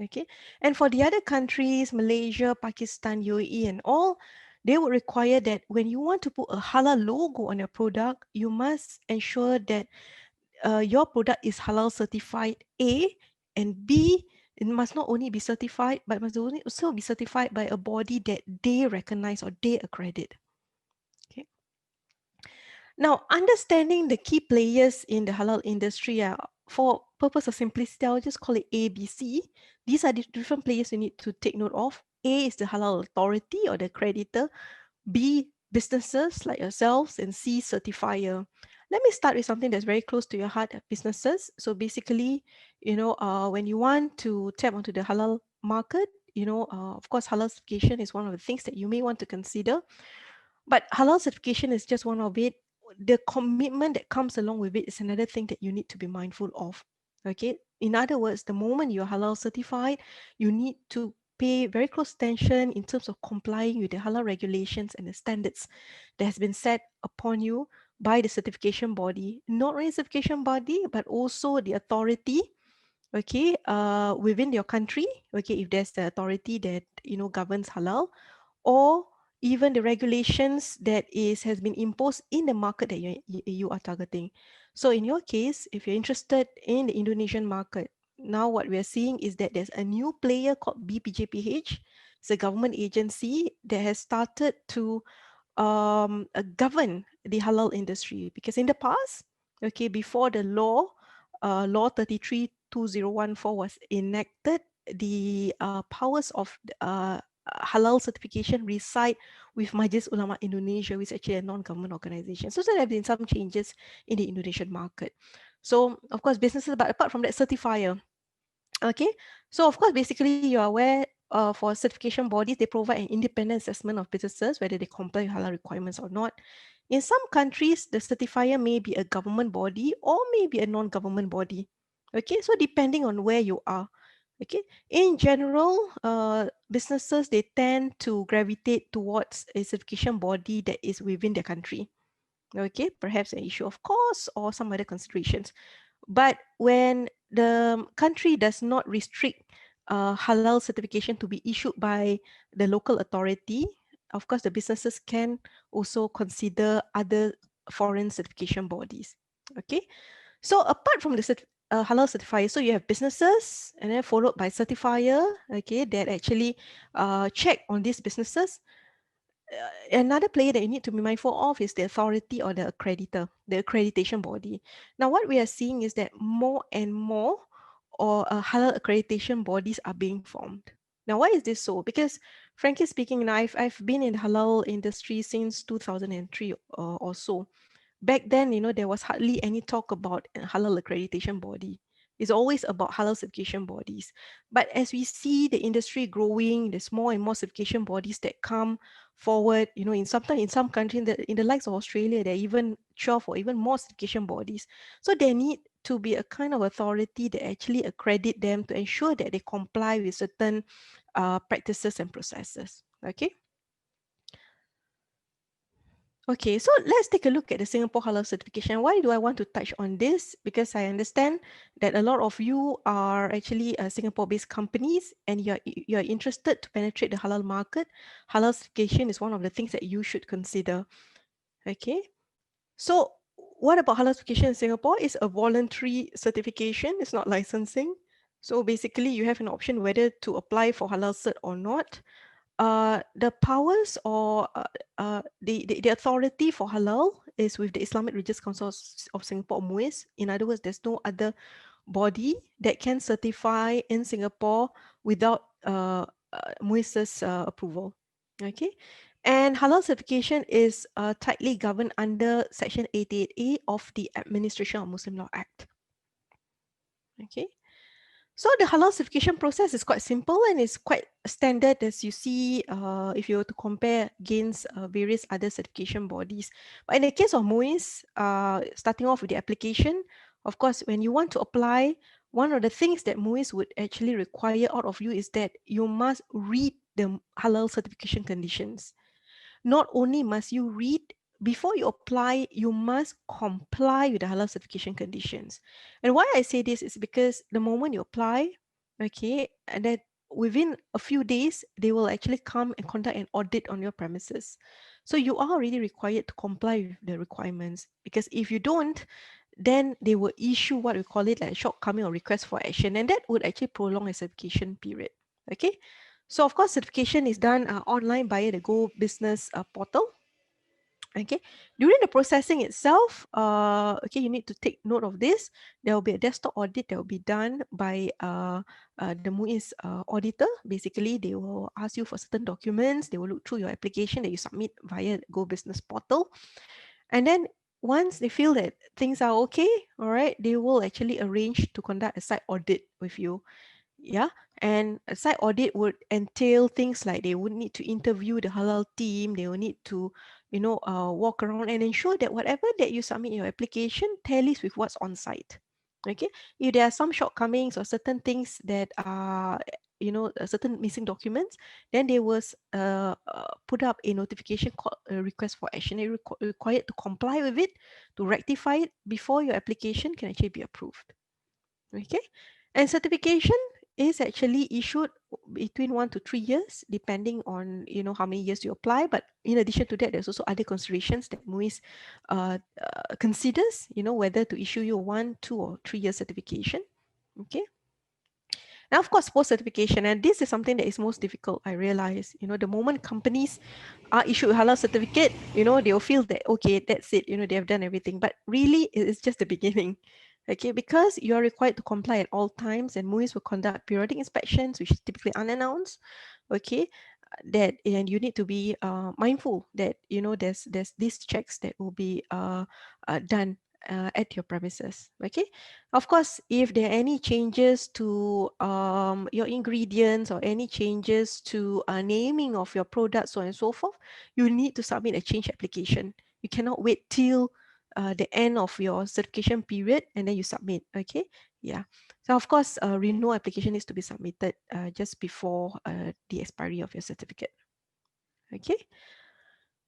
Okay, and for the other countries, Malaysia, Pakistan, UAE, and all, they would require that when you want to put a halal logo on your product, you must ensure that your product is halal certified A, and B, it must not only be certified, but must also be certified by a body that they recognize or they accredit. Okay. Now, understanding the key players in the halal industry, for purpose of simplicity, I'll just call it A, B, C. These are the different players you need to take note of. A is the halal authority or the accreditor. B, businesses like yourselves, and C, certifier. Let me start with something that's very close to your heart, businesses. So basically, when you want to tap onto the halal market, of course, halal certification is one of the things that you may want to consider. But halal certification is just one of it. The commitment that comes along with it is another thing that you need to be mindful of. Okay. In other words, the moment you're halal certified, you need to pay very close attention in terms of complying with the halal regulations and the standards that has been set upon you by the certification body, not only certification body, but also the authority, okay, within your country, okay, if there's the authority that, governs halal, or even the regulations that has been imposed in the market that you are targeting. So in your case, if you're interested in the Indonesian market, now what we are seeing is that there's a new player called BPJPH. It's a government agency that has started to govern the halal industry, because in the past, okay, before the law 33/2014 was enacted, the powers of halal certification reside with Majlis Ulama Indonesia, which is actually a non-government organization. So there have been some changes in the Indonesian market. So of course, businesses, but apart from that, certifier. Okay, so of course, basically you're aware for certification bodies, they provide an independent assessment of businesses, whether they comply with halal requirements or not. In some countries, the certifier may be a government body or maybe a non-government body. Okay, so depending on where you are. Okay, in general, businesses, they tend to gravitate towards a certification body that is within their country. Okay, perhaps an issue of cost or some other considerations. But when the country does not restrict halal certification to be issued by the local authority, of course, the businesses can also consider other foreign certification bodies. Okay, so apart from the halal certifier, so you have businesses and then followed by certifier, okay, that actually check on these businesses. Another player that you need to be mindful of is the authority or the accreditor, the accreditation body. Now, what we are seeing is that more and more halal accreditation bodies are being formed. Now, why is this so? Because frankly speaking, I've been in the halal industry since 2003 or so. Back then, there was hardly any talk about a halal accreditation body. It's always about halal certification bodies. But as we see the industry growing, there's more and more certification bodies that come forward. In some countries, in the likes of Australia, there are even 12 or even more certification bodies. So there need to be a kind of authority that actually accredit them to ensure that they comply with certain practices and processes. Okay. Okay, so let's take a look at the Singapore Halal certification. Why do I want to touch on this? Because I understand that a lot of you are actually Singapore-based companies and you're interested to penetrate the halal market. Halal certification is one of the things that you should consider. Okay, so what about halal certification in Singapore? It's a voluntary certification. It's not licensing. So basically, you have an option whether to apply for halal cert or not. The powers or the authority for halal is with the Islamic Religious Council of Singapore, MUIS. In other words, there's no other body that can certify in Singapore without MUIS's approval. Okay, and halal certification is tightly governed under Section 88A of the Administration of Muslim Law Act. Okay. So the halal certification process is quite simple and it's quite standard, as you see if you were to compare against various other certification bodies. But in the case of MUIS, starting off with the application, of course, when you want to apply, one of the things that MUIS would actually require out of you is that you must read the halal certification conditions. Not only must you read, before you apply, you must comply with the halal certification conditions. And why I say this is because the moment you apply, okay, and that within a few days, they will actually come and conduct an audit on your premises. So you are already required to comply with the requirements, because if you don't, then they will issue what we call it like shortcoming or request for action, and that would actually prolong a certification period. Okay, so of course, certification is done online via the Go Business portal. Okay, during the processing itself, okay, you need to take note of this. There will be a desktop audit that will be done by the MUIS auditor. Basically, they will ask you for certain documents. They will look through your application that you submit via Go Business portal. And then once they feel that things are okay, all right, they will actually arrange to conduct a site audit with you. Yeah, and a site audit would entail things like they would need to interview the halal team. They will need to, walk around and ensure that whatever that you submit in your application tallies with what's on site. Okay, if there are some shortcomings or certain things that are, certain missing documents, then they will put up a notification called a request for action. They're required to comply with it, to rectify it before your application can actually be approved. Okay, and certification is actually issued between 1 to 3 years, depending on how many years you apply. But in addition to that, there's also other considerations that MUIS considers, whether to issue you 1, 2, or 3 year certification. Okay. Now, of course, post-certification, and this is something that is most difficult, I realize. The moment companies are issued a halal certificate, they'll feel that, okay, that's it, they have done everything. But really, it's just the beginning. Okay, because you are required to comply at all times, and MUIS will conduct periodic inspections, which is typically unannounced. Okay, and you need to be mindful that there's these checks that will be done at your premises. Okay, of course, if there are any changes to your ingredients or any changes to naming of your products, so on and so forth, you need to submit a change application. You cannot wait till the end of your certification period and then you submit. Okay, yeah. So of course, renewal application needs to be submitted just before the expiry of your certificate. Okay.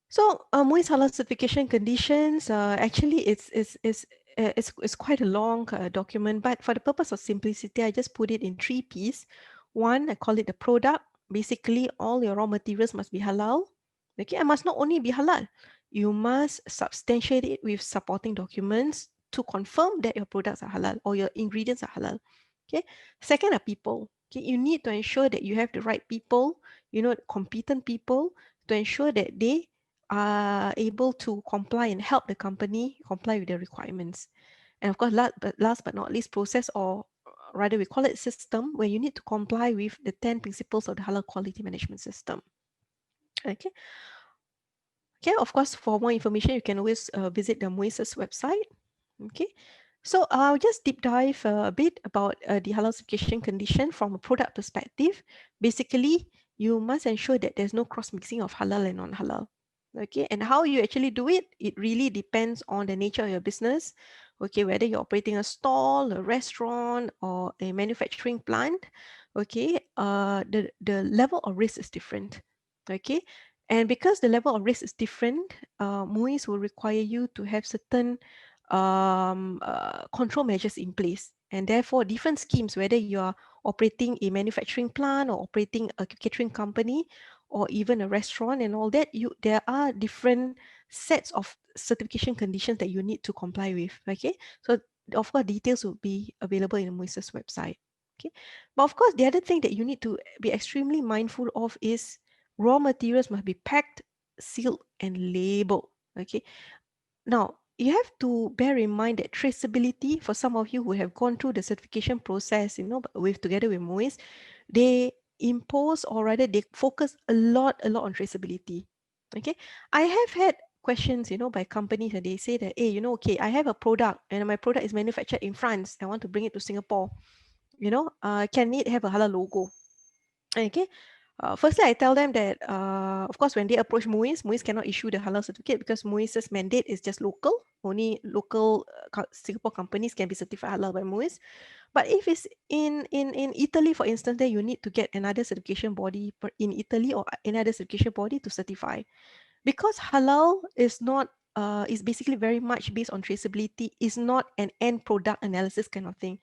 So MUIS halal certification conditions, actually it's quite a long document, but for the purpose of simplicity, I just put it in 3 P's. One, I call it the product. Basically, all your raw materials must be halal. Okay, and must not only be halal, you must substantiate it with supporting documents to confirm that your products are halal or your ingredients are halal. Okay. Second are people. Okay, you need to ensure that you have the right people, competent people, to ensure that they are able to comply and help the company comply with the requirements. And of course, last but not least, process, or rather we call it system, where you need to comply with the 10 principles of the halal quality management system. Okay. Okay, of course, for more information, you can always visit the MUIS's website. Okay, so I'll just deep dive a bit about the halal certification condition from a product perspective. Basically, you must ensure that there's no cross-mixing of halal and non-halal. Okay, and how you actually do it, it really depends on the nature of your business. Okay, whether you're operating a stall, a restaurant, or a manufacturing plant. Okay, the level of risk is different. Okay, and because the level of risk is different, MUIS will require you to have certain control measures in place. And therefore, different schemes, whether you are operating a manufacturing plant or operating a catering company or even a restaurant and all that, there are different sets of certification conditions that you need to comply with. Okay, so of course details will be available in the MUIS's website. Okay, but of course the other thing that you need to be extremely mindful of is raw materials must be packed, sealed, and labeled. Okay, now you have to bear in mind that traceability, for some of you who have gone through the certification process, with together with MUIS, they impose, or rather they focus a lot on traceability. Okay, I have had questions, by companies, and they say that, hey, okay, I have a product and my product is manufactured in France. I want to bring it to Singapore. Can it have a halal logo? Okay. Firstly, I tell them that, of course, when they approach MUIS cannot issue the halal certificate because MUIS's mandate is just local. Only local Singapore companies can be certified halal by MUIS. But if it's in Italy, for instance, then you need to get another certification body in Italy or another certification body to certify. Because halal is basically very much based on traceability, is not an end product analysis kind of thing.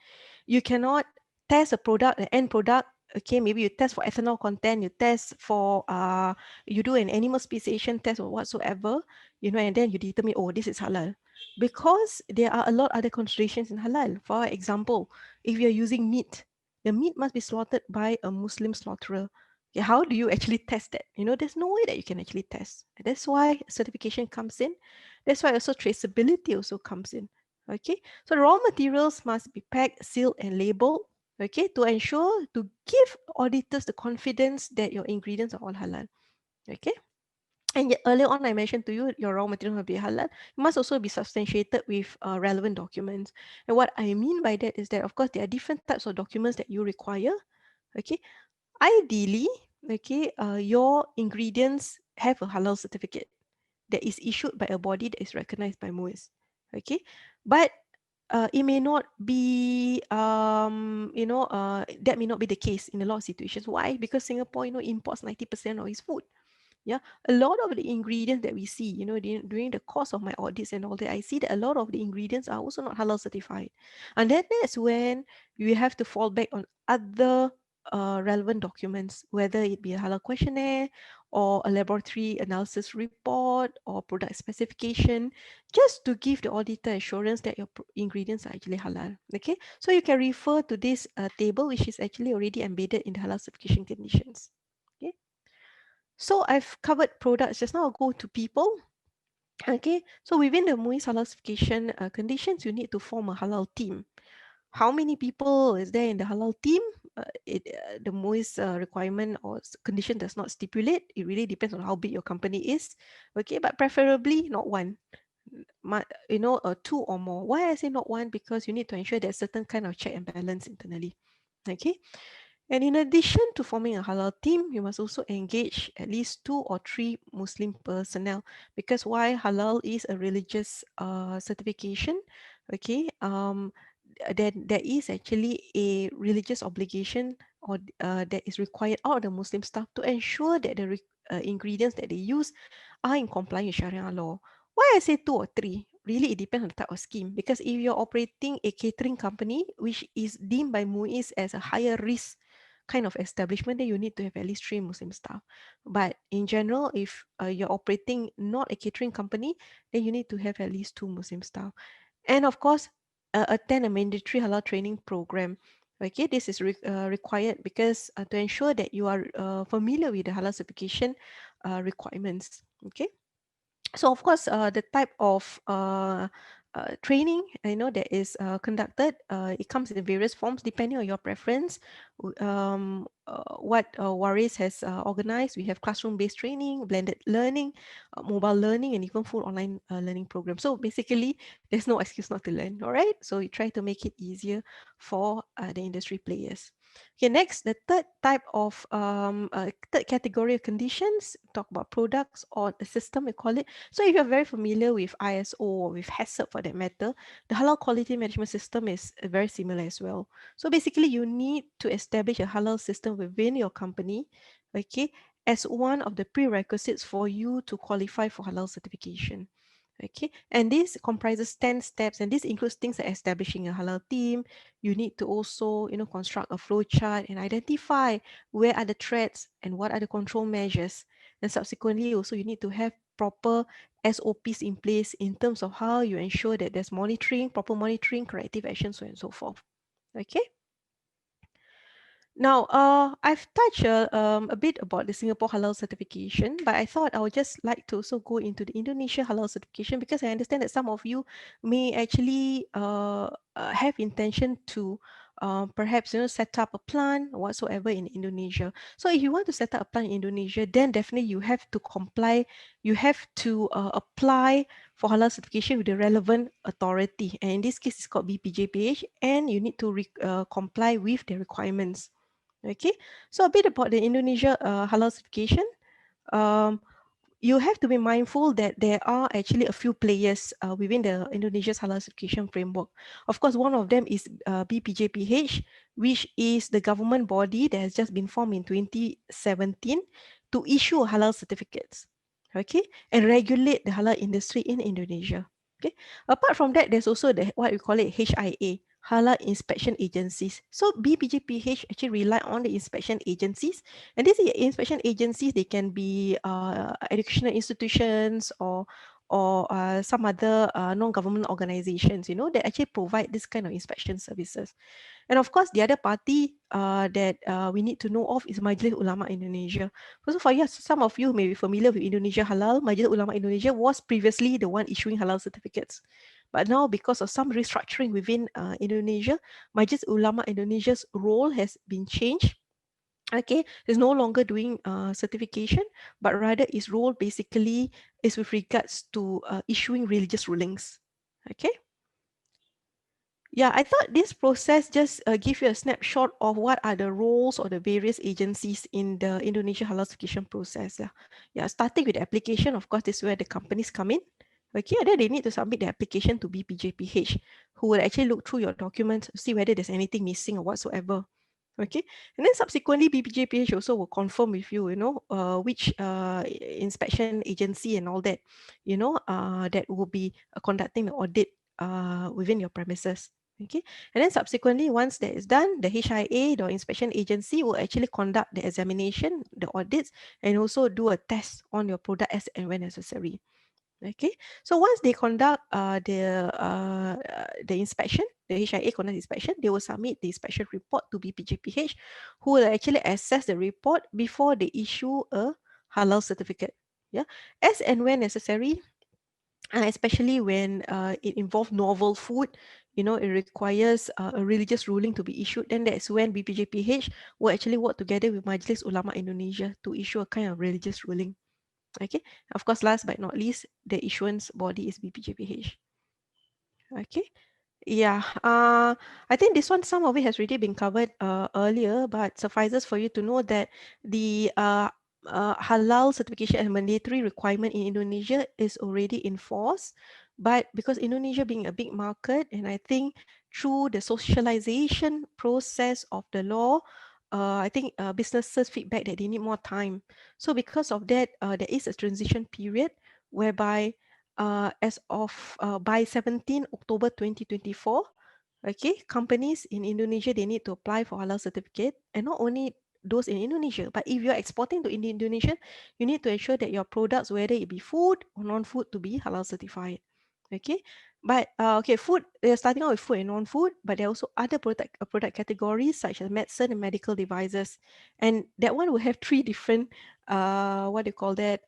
You cannot test a product, an end product. Okay, maybe you test for ethanol content, you test for you do an animal speciation test or whatsoever, and then you determine, oh, this is halal. Because there are a lot other considerations in halal. For example, if you're using meat, the meat must be slaughtered by a Muslim slaughterer. Okay, how do you actually test that? There's no way that you can actually test. That's why certification comes in. That's why also traceability also comes in. Okay, so raw materials must be packed, sealed, and labeled. Okay, to ensure, to give auditors the confidence that your ingredients are all halal. Okay, and yet earlier on I mentioned to you your raw material must be halal. It must also be substantiated with relevant documents. And what I mean by that is that, of course, there are different types of documents that you require. Okay, ideally, okay, your ingredients have a halal certificate that is issued by a body that is recognized by MUIS. Okay, but it may not be, that may not be the case in a lot of situations. Why? Because Singapore, imports 90% of its food. Yeah, a lot of the ingredients that we see, during the course of my audits and all that, I see that a lot of the ingredients are also not halal certified. And then that's when you have to fall back on other relevant documents, whether it be a halal questionnaire or a laboratory analysis report or product specification, just to give the auditor assurance that your ingredients are actually halal. Okay, so you can refer to this table, which is actually already embedded in the halal certification conditions. Okay. So I've covered products. Just now I'll go to people. Okay, so within the MUIS halal certification conditions, you need to form a halal team. How many people is there in the halal team? The MUIS requirement or condition does not stipulate. It really depends on how big your company is. Okay, but preferably not one. Two or more. Why I say not one? Because you need to ensure there's certain kind of check and balance internally. Okay. And in addition to forming a halal team, you must also engage at least 2 or 3 Muslim personnel, because why? Halal is a religious certification. Okay, there is actually a religious obligation or that is required out of the Muslim staff to ensure that the ingredients that they use are in compliance with Sharia law. Why I say 2 or 3? Really, it depends on the type of scheme. Because if you're operating a catering company, which is deemed by MUIS as a higher risk kind of establishment, then you need to have at least 3 Muslim staff. But in general, if you're operating not a catering company, then you need to have at least 2 Muslim staff. And of course, attend a mandatory halal training program. Okay, this is required because to ensure that you are familiar with the halal certification requirements. Okay. So of course, the type of training that is conducted, it comes in various forms depending on your preference. What Waris has organized, we have classroom-based training, blended learning, mobile learning, and even full online learning programs. So basically, there's no excuse not to learn. All right. So we try to make it easier for the industry players. Okay, next, the third type of third category of conditions, talk about products or the system, we call it. So if you're very familiar with ISO or with HACCP for that matter, the halal quality management system is very similar as well. So basically, you need to establish a halal system within your company, okay, as one of the prerequisites for you to qualify for halal certification. Okay, and this comprises 10 steps, and this includes things like establishing a halal team. You need to also, construct a flow chart and identify where are the threats and what are the control measures. And subsequently, also you need to have proper SOPs in place in terms of how you ensure that there's monitoring, proper monitoring, corrective actions, so on and so forth. Okay. Now, I've touched a bit about the Singapore Halal certification, but I thought I would just like to also go into the Indonesia Halal certification because I understand that some of you may actually have intention to perhaps set up a plant whatsoever in Indonesia. So if you want to set up a plant in Indonesia, then definitely you have to comply, you have to apply for halal certification with the relevant authority. And in this case, it's called BPJPH, and you need to comply with the requirements. Okay, so a bit about the Indonesia halal certification. You have to be mindful that there are actually a few players within the Indonesia's halal certification framework. Of course, one of them is BPJPH, which is the government body that has just been formed in 2017 to issue halal certificates, okay, and regulate the halal industry in Indonesia. Okay. Apart from that, there's also the what we call it HIA, Halal Inspection Agencies. So BPJPH actually rely on the inspection agencies, and these inspection agencies, they can be educational institutions or some other non-government organizations, that actually provide this kind of inspection services. And of course, the other party that we need to know of is Majlis Ulama Indonesia. So for yes, some of you may be familiar with Indonesia Halal. Majlis Ulama Indonesia was previously the one issuing halal certificates. But now, because of some restructuring within Indonesia, Majlis Ulama Indonesia's role has been changed. Okay, is no longer doing certification, but rather its role basically is with regards to issuing religious rulings. Okay. Yeah, I thought this process just give you a snapshot of what are the roles or the various agencies in the Indonesia halal certification process. Yeah, starting with the application, of course, this is where the companies come in. Okay, and then they need to submit the application to BPJPH, who will actually look through your documents, see whether there's anything missing or whatsoever. Okay, and then subsequently, BPJPH also will confirm with you, which inspection agency and all that, that will be conducting the audit within your premises. Okay, and then subsequently, once that is done, the HIA, the inspection agency, will actually conduct the examination, the audits, and also do a test on your product as and when necessary. Okay, so once they conduct the inspection, the HIA conduct inspection, they will submit the inspection report to BPJPH, who will actually assess the report before they issue a halal certificate. Yeah, as and when necessary, especially when it involves novel food, it requires a religious ruling to be issued, then that's when BPJPH will actually work together with Majlis Ulama Indonesia to issue a kind of religious ruling. Okay, of course, last but not least, the issuance body is BPJPH. Okay. Yeah, I think this one, some of it has already been covered earlier, but suffices for you to know that the halal certification as a mandatory requirement in Indonesia is already enforced. But because Indonesia being a big market, and I think through the socialization process of the law, I think businesses feedback that they need more time. So because of that, there is a transition period whereby as of by 17 October 2024, okay, companies in Indonesia, they need to apply for halal certificate, and not only those in Indonesia, but if you're exporting to Indonesia, you need to ensure that your products, whether it be food or non-food, to be halal certified. Okay, but okay, food, they're starting out with food and non-food, but there are also other product categories such as medicine and medical devices, and that one will have three different what do you call that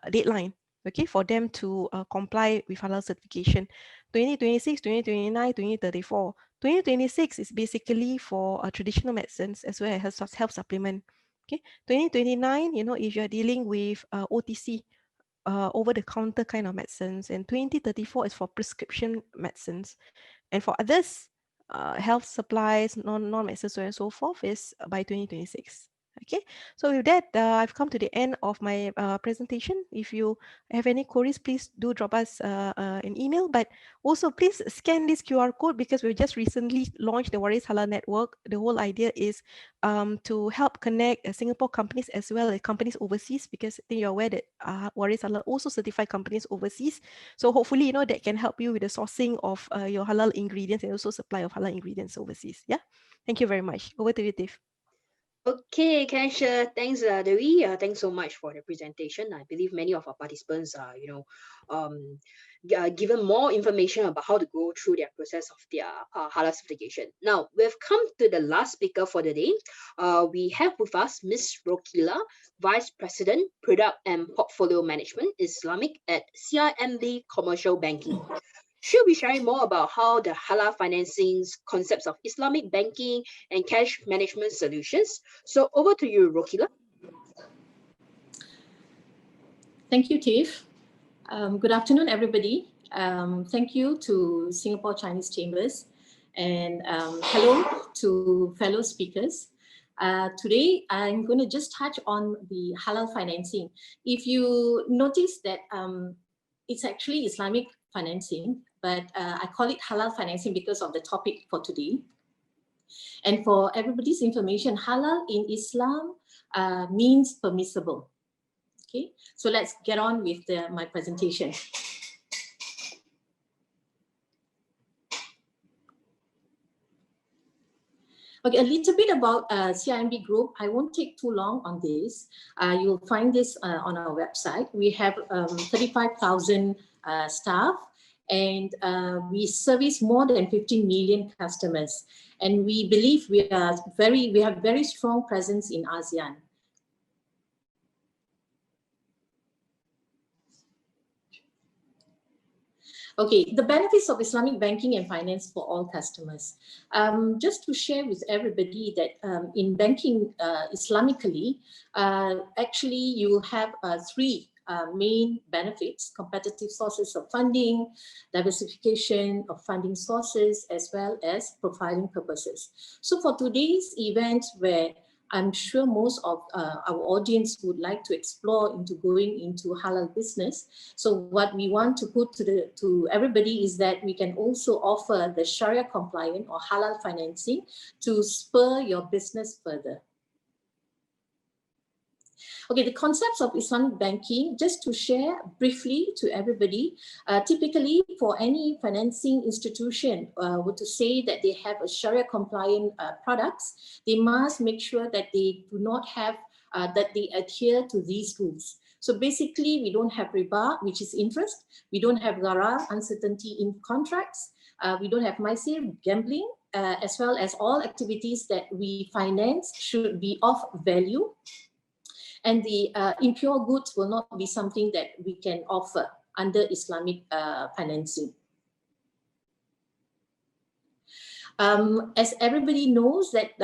deadline, okay, for them to comply with halal certification. 2026, 2029, 2034. 2026 is basically for traditional medicines as well as health supplement. Okay, 2029, if you're dealing with OTC, over-the-counter kind of medicines, and 2034 is for prescription medicines. And for others, health supplies, non-medicine, so on and so forth, is by 2026. Okay, so with that, I've come to the end of my presentation. If you have any queries, please do drop us an email, but also please scan this QR code because we've just recently launched the Waris Halal Network. The whole idea is to help connect Singapore companies as well as companies overseas, because I think you're aware that Waris Halal also certify companies overseas. So hopefully, that can help you with the sourcing of your halal ingredients and also supply of halal ingredients overseas. Yeah, thank you very much. Over to you, Tiff. Okay, Kansha, thanks, Dewi. Thanks so much for the presentation. I believe many of our participants are, given more information about how to go through their process of their halal certification. Now, we've come to the last speaker for the day. We have with us Ms. Rokila, Vice President, Product and Portfolio Management, Islamic at CIMB Commercial Banking. She'll be sharing more about how the halal financings, concepts of Islamic banking, and cash management solutions. So over to you, Rokila. Thank you, Tiff. Good afternoon, everybody. Thank you to Singapore Chinese Chambers, and hello to fellow speakers. Today, I'm going to just touch on the halal financing. If you notice that it's actually Islamic financing, but I call it halal financing because of the topic for today. And for everybody's information, halal in Islam means permissible. Okay, so let's get on with my presentation. Okay, a little bit about CIMB Group. I won't take too long on this. You'll find this on our website. We have 35,000 staff, and we service more than 15 million customers. And we believe we have very strong presence in ASEAN. Okay, the benefits of Islamic banking and finance for all customers. Just to share with everybody that in banking Islamically, actually you have three main benefits: competitive sources of funding, diversification of funding sources, as well as profiling purposes. So for today's event, where I'm sure most of our audience would like to explore into going into halal business. So what we want to put to everybody is that we can also offer the Sharia compliant or halal financing to spur your business further. Okay, the concepts of Islamic banking, just to share briefly to everybody, typically for any financing institution were to say that they have a Sharia compliant products, they must make sure that they do not have, that they adhere to these rules. So basically, we don't have riba, which is interest. We don't have gharar, uncertainty in contracts. We don't have maisir, gambling, as well as all activities that we finance should be of value. And the impure goods will not be something that we can offer under Islamic financing. As everybody knows that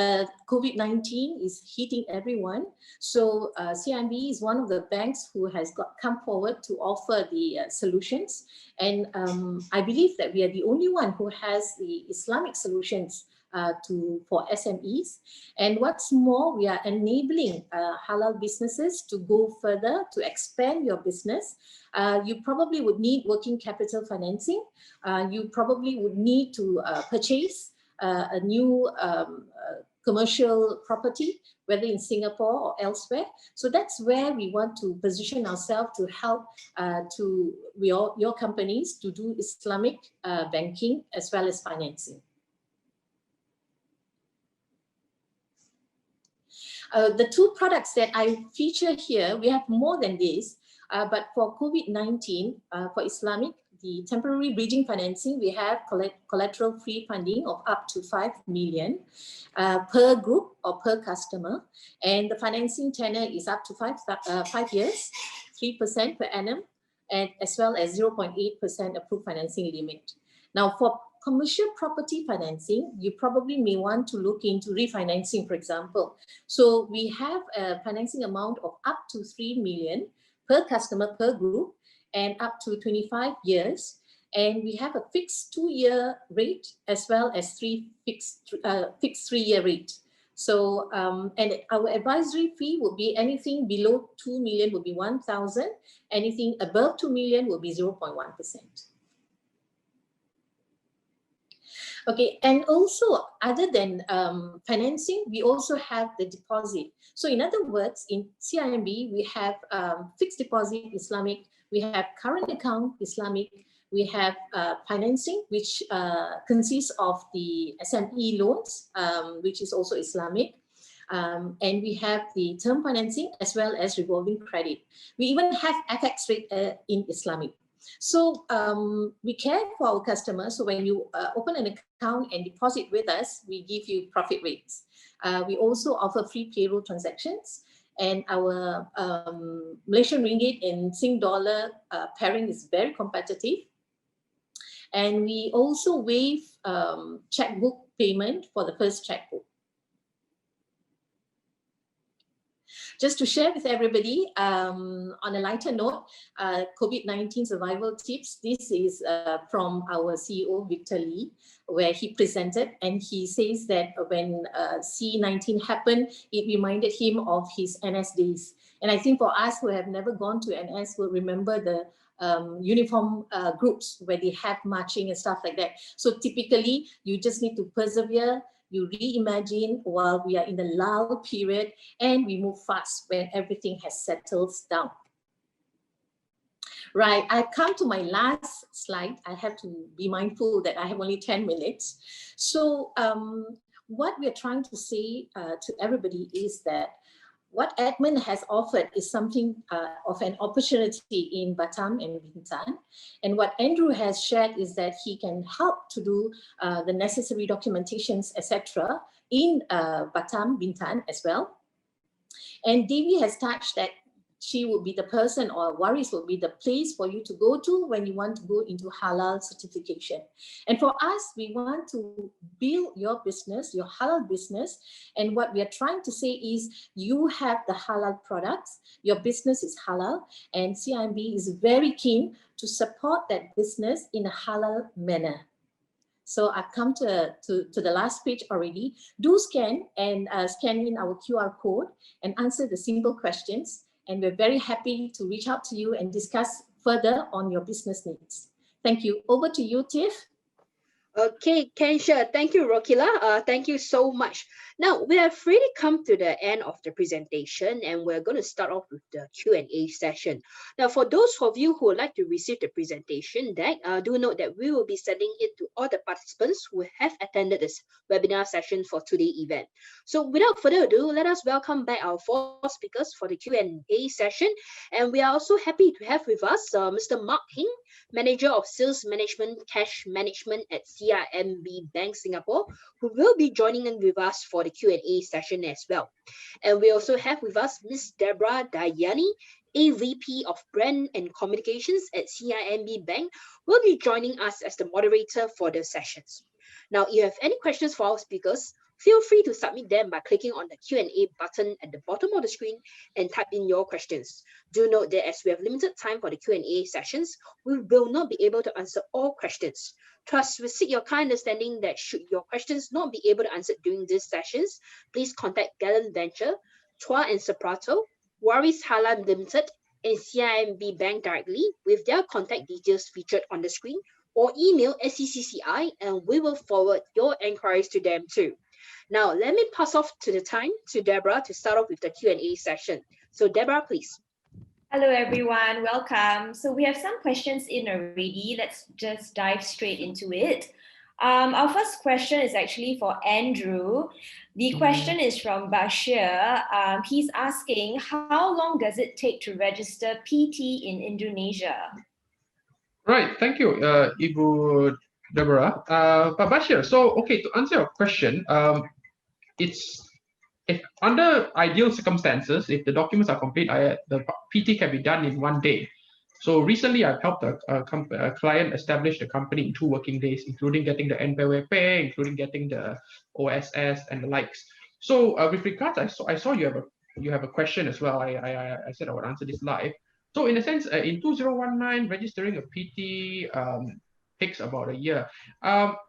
COVID-19 is hitting everyone, so CIMB is one of the banks who has come forward to offer the solutions. And I believe that we are the only one who has the Islamic solutions for SMEs. And what's more, we are enabling halal businesses to go further, to expand your business. You probably would need working capital financing. You probably would need to purchase a new commercial property, whether in Singapore or elsewhere. So that's where we want to position ourselves to help your companies to do Islamic banking as well as financing. The two products that I feature here, we have more than this, but for COVID-19, for Islamic, the temporary bridging financing, we have collateral-free funding of up to 5 million per group or per customer. And the financing tenor is up to 5 years, 3% per annum, and as well as 0.8% approved financing limit. Now, for commercial property financing, you probably may want to look into refinancing, for example. So we have a financing amount of up to 3 million per customer per group and up to 25 years. And we have a fixed 2-year rate as well as fixed 3-year rate. So, and our advisory fee will be anything below 2 million will be 1,000, anything above 2 million will be 0.1%. Okay, and also other than financing, we also have the deposit. So in other words, in CIMB, we have fixed deposit Islamic, we have current account Islamic, we have financing, which consists of the SME loans, which is also Islamic. And we have the term financing as well as revolving credit. We even have FX rate in Islamic. So we care for our customers. So when you open an account and deposit with us, we give you profit rates. We also offer free payroll transactions, and our Malaysian ringgit and Sing dollar pairing is very competitive. And we also waive checkbook payment for the first checkbook. Just to share with everybody, on a lighter note, COVID-19 survival tips. This is from our CEO, Victor Lee, where he presented, and he says that when C-19 happened, it reminded him of his NS days. And I think for us who have never gone to NS will remember the uniform groups where they have marching and stuff like that. So typically, you just need to persevere. You reimagine while we are in the lull period, and we move fast when everything has settled down. Right, I've come to my last slide. I have to be mindful that I have only 10 minutes. So what we're trying to say to everybody is that what Edmund has offered is something of an opportunity in Batam and Bintan. And what Andrew has shared is that he can help to do the necessary documentations, etc. in Batam, Bintan as well. And Devi has touched that she will be the person, or Waris will be the place for you to go to when you want to go into halal certification. And for us, we want to build your business, your halal business. And what we are trying to say is you have the halal products, your business is halal, and CIMB is very keen to support that business in a halal manner. So I've come to the last page already. Do scan and scan in our QR code and answer the simple questions. And we're very happy to reach out to you and discuss further on your business needs. Thank you. Over to you, Tiff. Okay, Kensha, thank you, Rokila. Thank you so much. Now, we have really come to the end of the presentation, and we're going to start off with the Q&A session. Now, for those of you who would like to receive the presentation deck, do note that we will be sending it to all the participants who have attended this webinar session for today's event. So without further ado, let us welcome back our four speakers for the Q&A session. And we are also happy to have with us Mr. Mark Hing, Manager of Sales Management, Cash Management at CIMB Bank Singapore, who will be joining in with us for the Q&A session as well. And we also have with us Ms. Deborah Dayani, AVP of Brand and Communications at CIMB Bank, who will be joining us as the moderator for the sessions. Now, if you have any questions for our speakers, feel free to submit them by clicking on the Q&A button at the bottom of the screen and type in your questions. Do note that as we have limited time for the Q&A sessions, we will not be able to answer all questions. Thus, we seek your kind understanding that should your questions not be able to answer during these sessions, please contact Gallant Venture, Chua and Soprato, Waris Halal Limited, and CIMB Bank directly with their contact details featured on the screen, or email SCCCI and we will forward your inquiries to them too. Now, let me pass off to the time to Deborah to start off with the Q&A session. So Deborah, please. Hello, everyone. Welcome. So we have some questions in already. Let's just dive straight into it. Our first question is actually for Andrew. The question is from Bashir. He's asking, how long does it take to register PT in Indonesia? Right. Thank you, Ibu Deborah. Bashir, so, okay, to answer your question, if under ideal circumstances, if the documents are complete, the PT can be done in 1 day. So recently, I've helped a client establish the company in 2 working days, including getting the NPWP, including getting the OSS and the likes. So with regards, I saw you have a question as well. I said I would answer this live. So in a sense, in 2019, registering a PT takes about a year.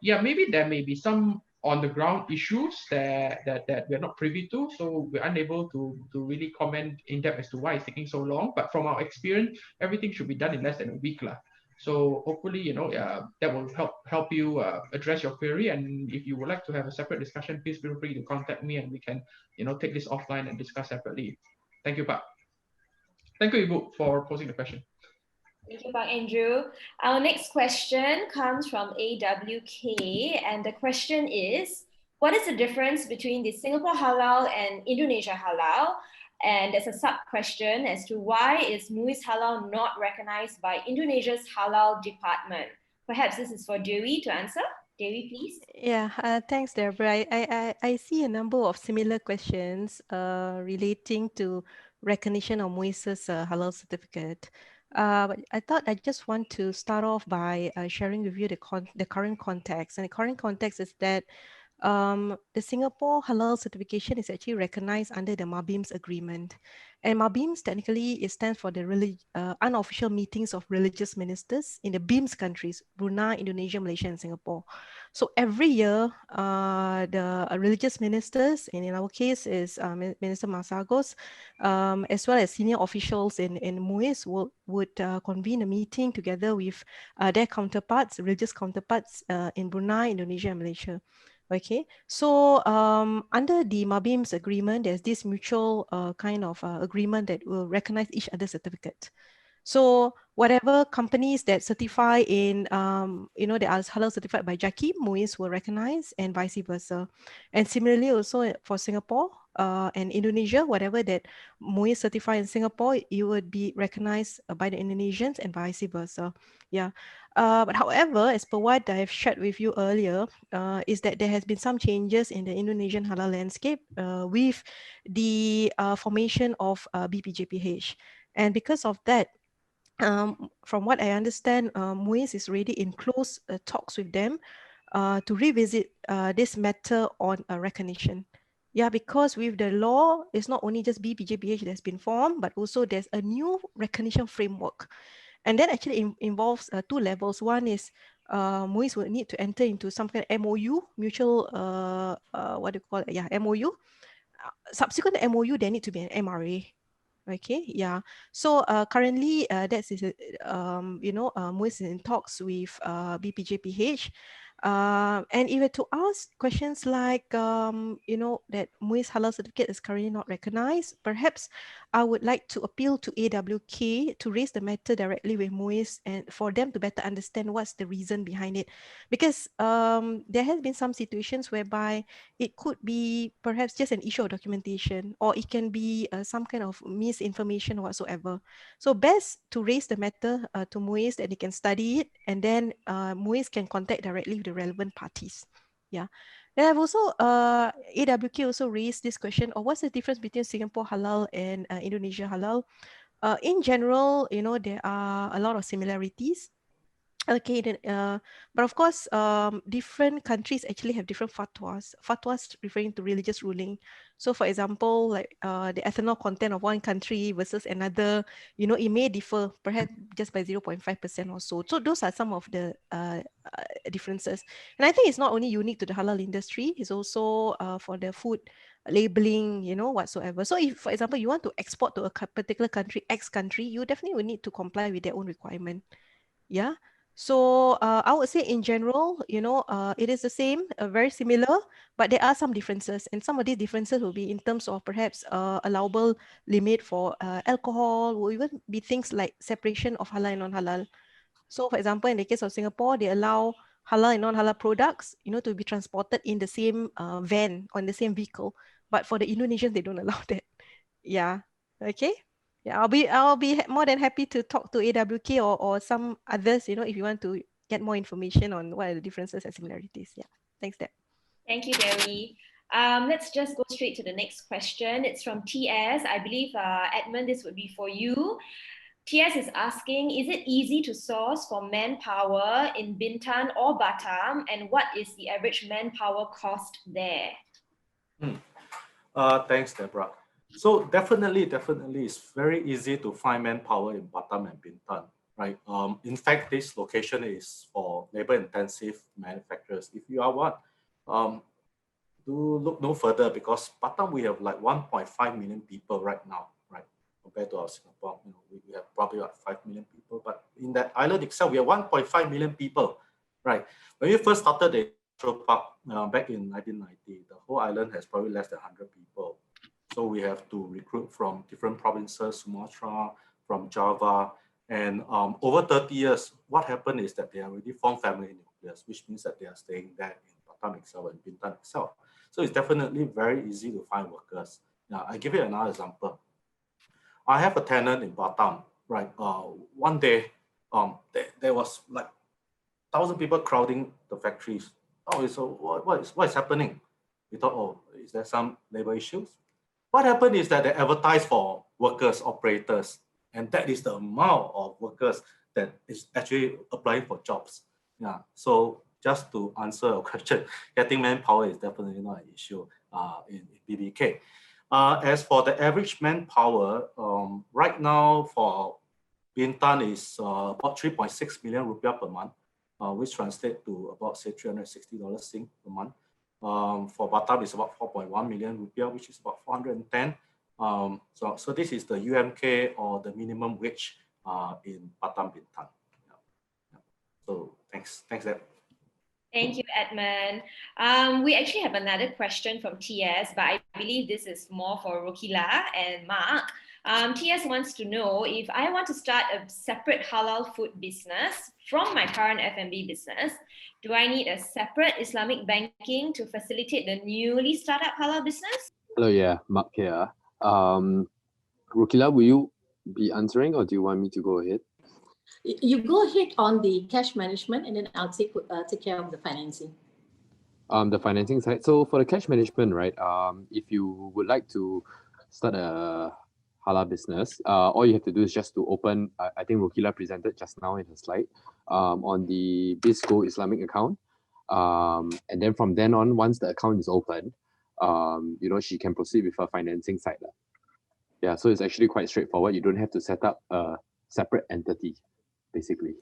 Yeah, maybe there may be some on-the-ground issues that we're not privy to, so we're unable to really comment in depth as to why it's taking so long. But from our experience, everything should be done in less than a week, lah. So hopefully, that will help you address your query. And if you would like to have a separate discussion, please feel free to contact me, and we can take this offline and discuss separately. Thank you, Pak. Thank you, Ibu, for posing the question. Thank you, Pak Andrew. Our next question comes from AWK, and the question is, what is the difference between the Singapore Halal and Indonesia Halal? And there's a sub-question as to why is Muiz Halal not recognized by Indonesia's Halal department? Perhaps this is for Dewi to answer. Dewi, please. Yeah, thanks, Deborah. I see a number of similar questions relating to recognition of Muiz's halal certificate. But I thought I just want to start off by sharing with you the current context. And the current context is that the Singapore halal certification is actually recognized under the MABIMS agreement. And MABIMS technically it stands for the unofficial meetings of religious ministers in the BIMS countries, Brunei, Indonesia, Malaysia, and Singapore. So every year, the religious ministers, and in our case is Minister Masagos, as well as senior officials in MUIS would convene a meeting together with their counterparts, religious counterparts in Brunei, Indonesia, and Malaysia. Okay, so under the MABIMS agreement, there's this mutual kind of agreement that will recognize each other's certificate. So whatever companies that certify in, that are halal certified by JAKI, MUIS will recognize, and vice versa. And similarly also for Singapore and Indonesia, whatever that MUIS certify in Singapore, it would be recognized by the Indonesians and vice versa. Yeah. But however, as per what I've shared with you earlier, is that there has been some changes in the Indonesian halal landscape with the formation of BPJPH. And because of that, from what I understand, MUIS is already in close talks with them to revisit this matter on recognition. Yeah, because with the law, it's not only just BPJPH that's been formed, but also there's a new recognition framework. And that actually involves two levels. One is MUIS will need to enter into some kind of MOU, mutual, what do you call it? Yeah, MOU. Subsequent to MOU, there need to be an MRA. Okay, yeah. So currently, that's MUIS is in talks with BPJPH. And if you were to ask questions like, that MUIS halal certificate is currently not recognized, perhaps I would like to appeal to AWK to raise the matter directly with MUIS and for them to better understand what's the reason behind it. Because there has been some situations whereby it could be perhaps just an issue of documentation, or it can be some kind of misinformation or whatsoever. So best to raise the matter to MUIS that they can study it, and then MUIS can contact directly with the relevant parties. Yeah. Then I've also, AWK also raised this question of what's the difference between Singapore halal and Indonesia halal. In general, there are a lot of similarities. Okay, then, but of course, different countries actually have different fatwas. Fatwas referring to religious ruling. So, for example, like the ethanol content of one country versus another, it may differ, perhaps just by 0.5% or so. So, those are some of the differences. And I think it's not only unique to the halal industry; it's also for the food labeling, whatsoever. So, if, for example, you want to export to a particular country, X country, you definitely will need to comply with their own requirement. Yeah. So I would say in general, it is the same, very similar, but there are some differences. And some of these differences will be in terms of perhaps allowable limit for alcohol, will even be things like separation of halal and non-halal. So for example, in the case of Singapore, they allow halal and non-halal products, to be transported in the same van or in the same vehicle. But for the Indonesians, they don't allow that. Yeah. Okay. Yeah, I'll be more than happy to talk to AWK or some others, if you want to get more information on what are the differences and similarities. Yeah, thanks, Deb. Thank you, Dewi. Let's just go straight to the next question. It's from TS. I believe, Edmund, this would be for you. TS is asking, is it easy to source for manpower in Bintan or Batam? And what is the average manpower cost there? Thanks, Deborah. So definitely, it's very easy to find manpower in Batam and Bintan, right? In fact, this location is for labor-intensive manufacturers. If you are one, do look no further, because Batam, we have like 1.5 million people right now, right? Compared to our Singapore, we have probably like 5 million people, but in that island itself, we have 1.5 million people, right? When we first started the industrial park back in 1990, the whole island has probably less than 100 people. So we have to recruit from different provinces, Sumatra, from Java, and over 30 years, what happened is that they already formed family nucleus, which means that they are staying there in Batam itself and Bintan itself. So it's definitely very easy to find workers. Now, I give you another example. I have a tenant in Batam, right? One day, there was like 1,000 people crowding the factories. Oh, so what is happening? We thought, oh, is there some labor issues? What happened is that they advertise for workers, operators, and that is the amount of workers that is actually applying for jobs. Yeah. So just to answer your question, getting manpower is definitely not an issue in BBK. As for the average manpower, right now for Bintan is about 3.6 million rupiah per month, which translates to about say $360 Sing per month. For Batam, it's about 4.1 million rupiah, which is about 410. So this is the UMK or the minimum wage in Batam, Bintan. Yeah. Yeah. So thanks, Ed. Thank you, Edmund. We actually have another question from TS, but I believe this is more for Rokila and Mark. TS wants to know if I want to start a separate halal food business from my current F&B business, do I need a separate Islamic banking to facilitate the newly startup halal business? Hello, yeah, Mark here. Rukila, will you be answering or do you want me to go ahead? You go ahead on the cash management and then I'll take care of the financing. The financing side. So for the cash management, right, if you would like to start a halal business, all you have to do is just to open, I think Rukila presented just now in her slide, on the BizGo Islamic account. And then from then on, once the account is open, she can proceed with her financing side. Yeah, so it's actually quite straightforward. You don't have to set up a separate entity, basically.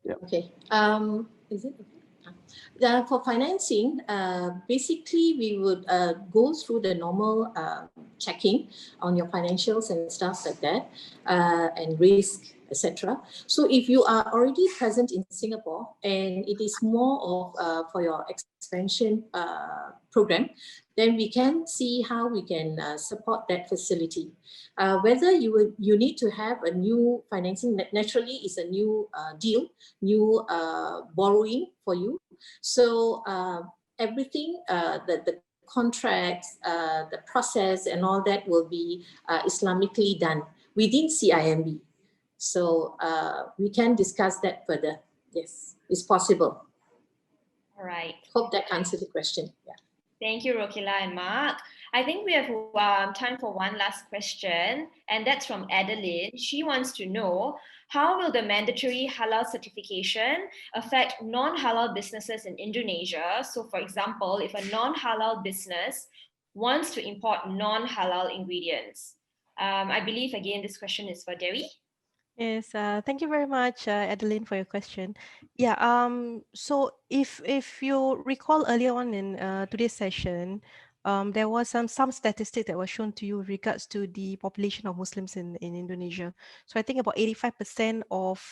Yeah. Okay. Is it okay? For financing, basically we would go through the normal checking on your financials and stuff like that, and risk, etc. So if you are already present in Singapore and it is more of for your expansion program, then we can see how we can support that facility. Whether you need to have a new financing, naturally is a new deal, new borrowing for you. So everything, the contracts, the process and all that will be Islamically done within CIMB. So we can discuss that further. Yes, it's possible. All right. Hope that answers the question. Yeah. Thank you, Rokila and Mark. I think we have time for one last question, and that's from Adeline. She wants to know, how will the mandatory halal certification affect non-halal businesses in Indonesia? So for example, if a non-halal business wants to import non-halal ingredients. I believe, again, this question is for Dewi. Yes, thank you very much, Adeline, for your question. Yeah, so if you recall earlier on in today's session, there was some statistics that were shown to you with regards to the population of Muslims in Indonesia. So I think about 85% of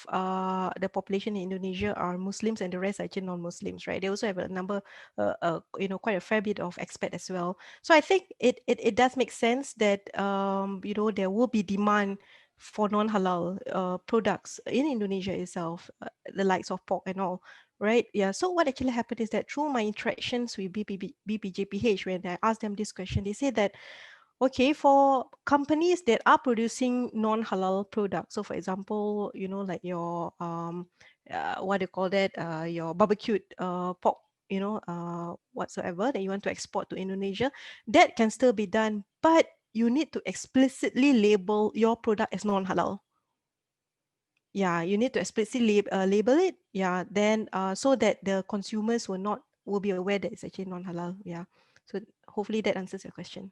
the population in Indonesia are Muslims, and the rest are actually non-Muslims, right? They also have a number, quite a fair bit of expat as well. So I think it does make sense that there will be demand for non-halal products in Indonesia itself, the likes of pork and all, right? Yeah. So what actually happened is that through my interactions with BPJPH, when I asked them this question, they said that, okay, for companies that are producing non-halal products, so for example, like your what do you call that, your barbecued pork, whatsoever that you want to export to Indonesia, that can still be done, but you need to explicitly label your product as non-halal. Yeah, you need to explicitly label it. Yeah, then so that the consumers will be aware that it's actually non-halal. Yeah, so hopefully that answers your question.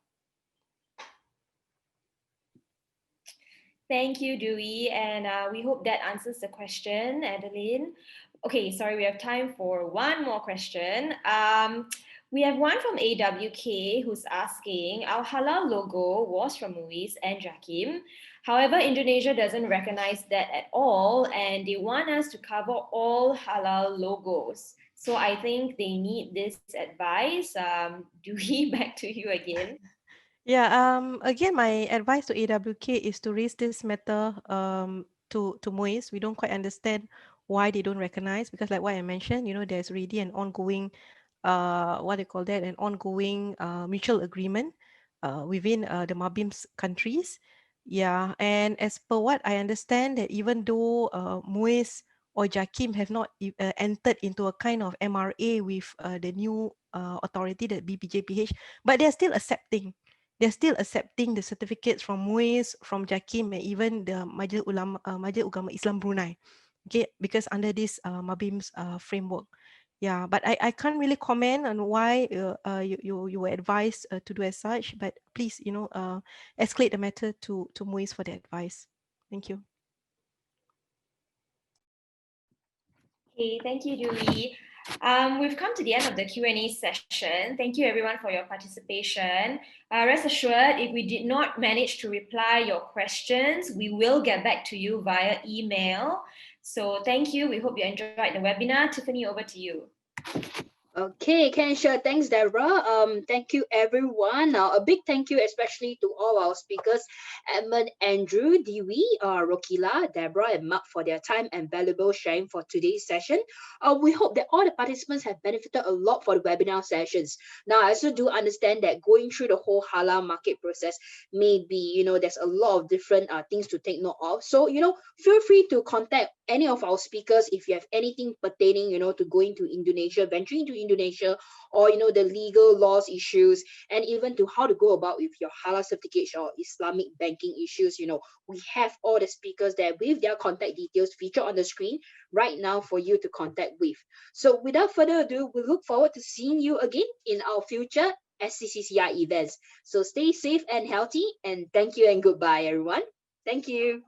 Thank you, Dewey, and we hope that answers the question, Adeline. Okay, sorry, we have time for one more question. We have one from AWK who's asking, our halal logo was from Muiz and Jakim. However, Indonesia doesn't recognize that at all, and they want us to cover all halal logos. So I think they need this advice. Dewey, back to you again. Yeah, again, my advice to AWK is to raise this matter to Muiz. We don't quite understand why they don't recognize, because like what I mentioned, there's already an ongoing what do you call that, an ongoing mutual agreement within the Mabim's countries. Yeah, and as per what I understand, that even though MUIS or JAKIM have not entered into a kind of MRA with the new authority, the BPJPH, but they're still accepting. They're still accepting the certificates from MUIS, from JAKIM, and even the Majlis Ugama Islam Brunei. Okay, because under this Mabim's framework. Yeah, but I can't really comment on why you were advised to do as such, but please, escalate the matter to MUIS for the advice. Thank you. Okay, thank you, Dewey. We've come to the end of the Q&A session. Thank you everyone for your participation. Rest assured, if we did not manage to reply your questions, we will get back to you via email. So thank you. We hope you enjoyed the webinar. Tiffany, over to you. Okay, Ken, sure. Thanks, Deborah. Thank you, everyone. Now, a big thank you, especially to all our speakers, Edmund, Andrew, Dewey, Rokila, Deborah, and Mark for their time and valuable sharing for today's session. We hope that all the participants have benefited a lot for the webinar sessions. Now, I also do understand that going through the whole halal market process may be, there's a lot of different things to take note of. So, feel free to contact any of our speakers if you have anything pertaining, to going to Indonesia, venturing to Indonesia, or the legal laws issues, and even to how to go about with your halal certification or Islamic banking issues. We have all the speakers there with their contact details featured on the screen right now for you to contact with. So without further ado, we look forward to seeing you again in our future SCCCI events. So stay safe and healthy, and thank you and goodbye, everyone. Thank you.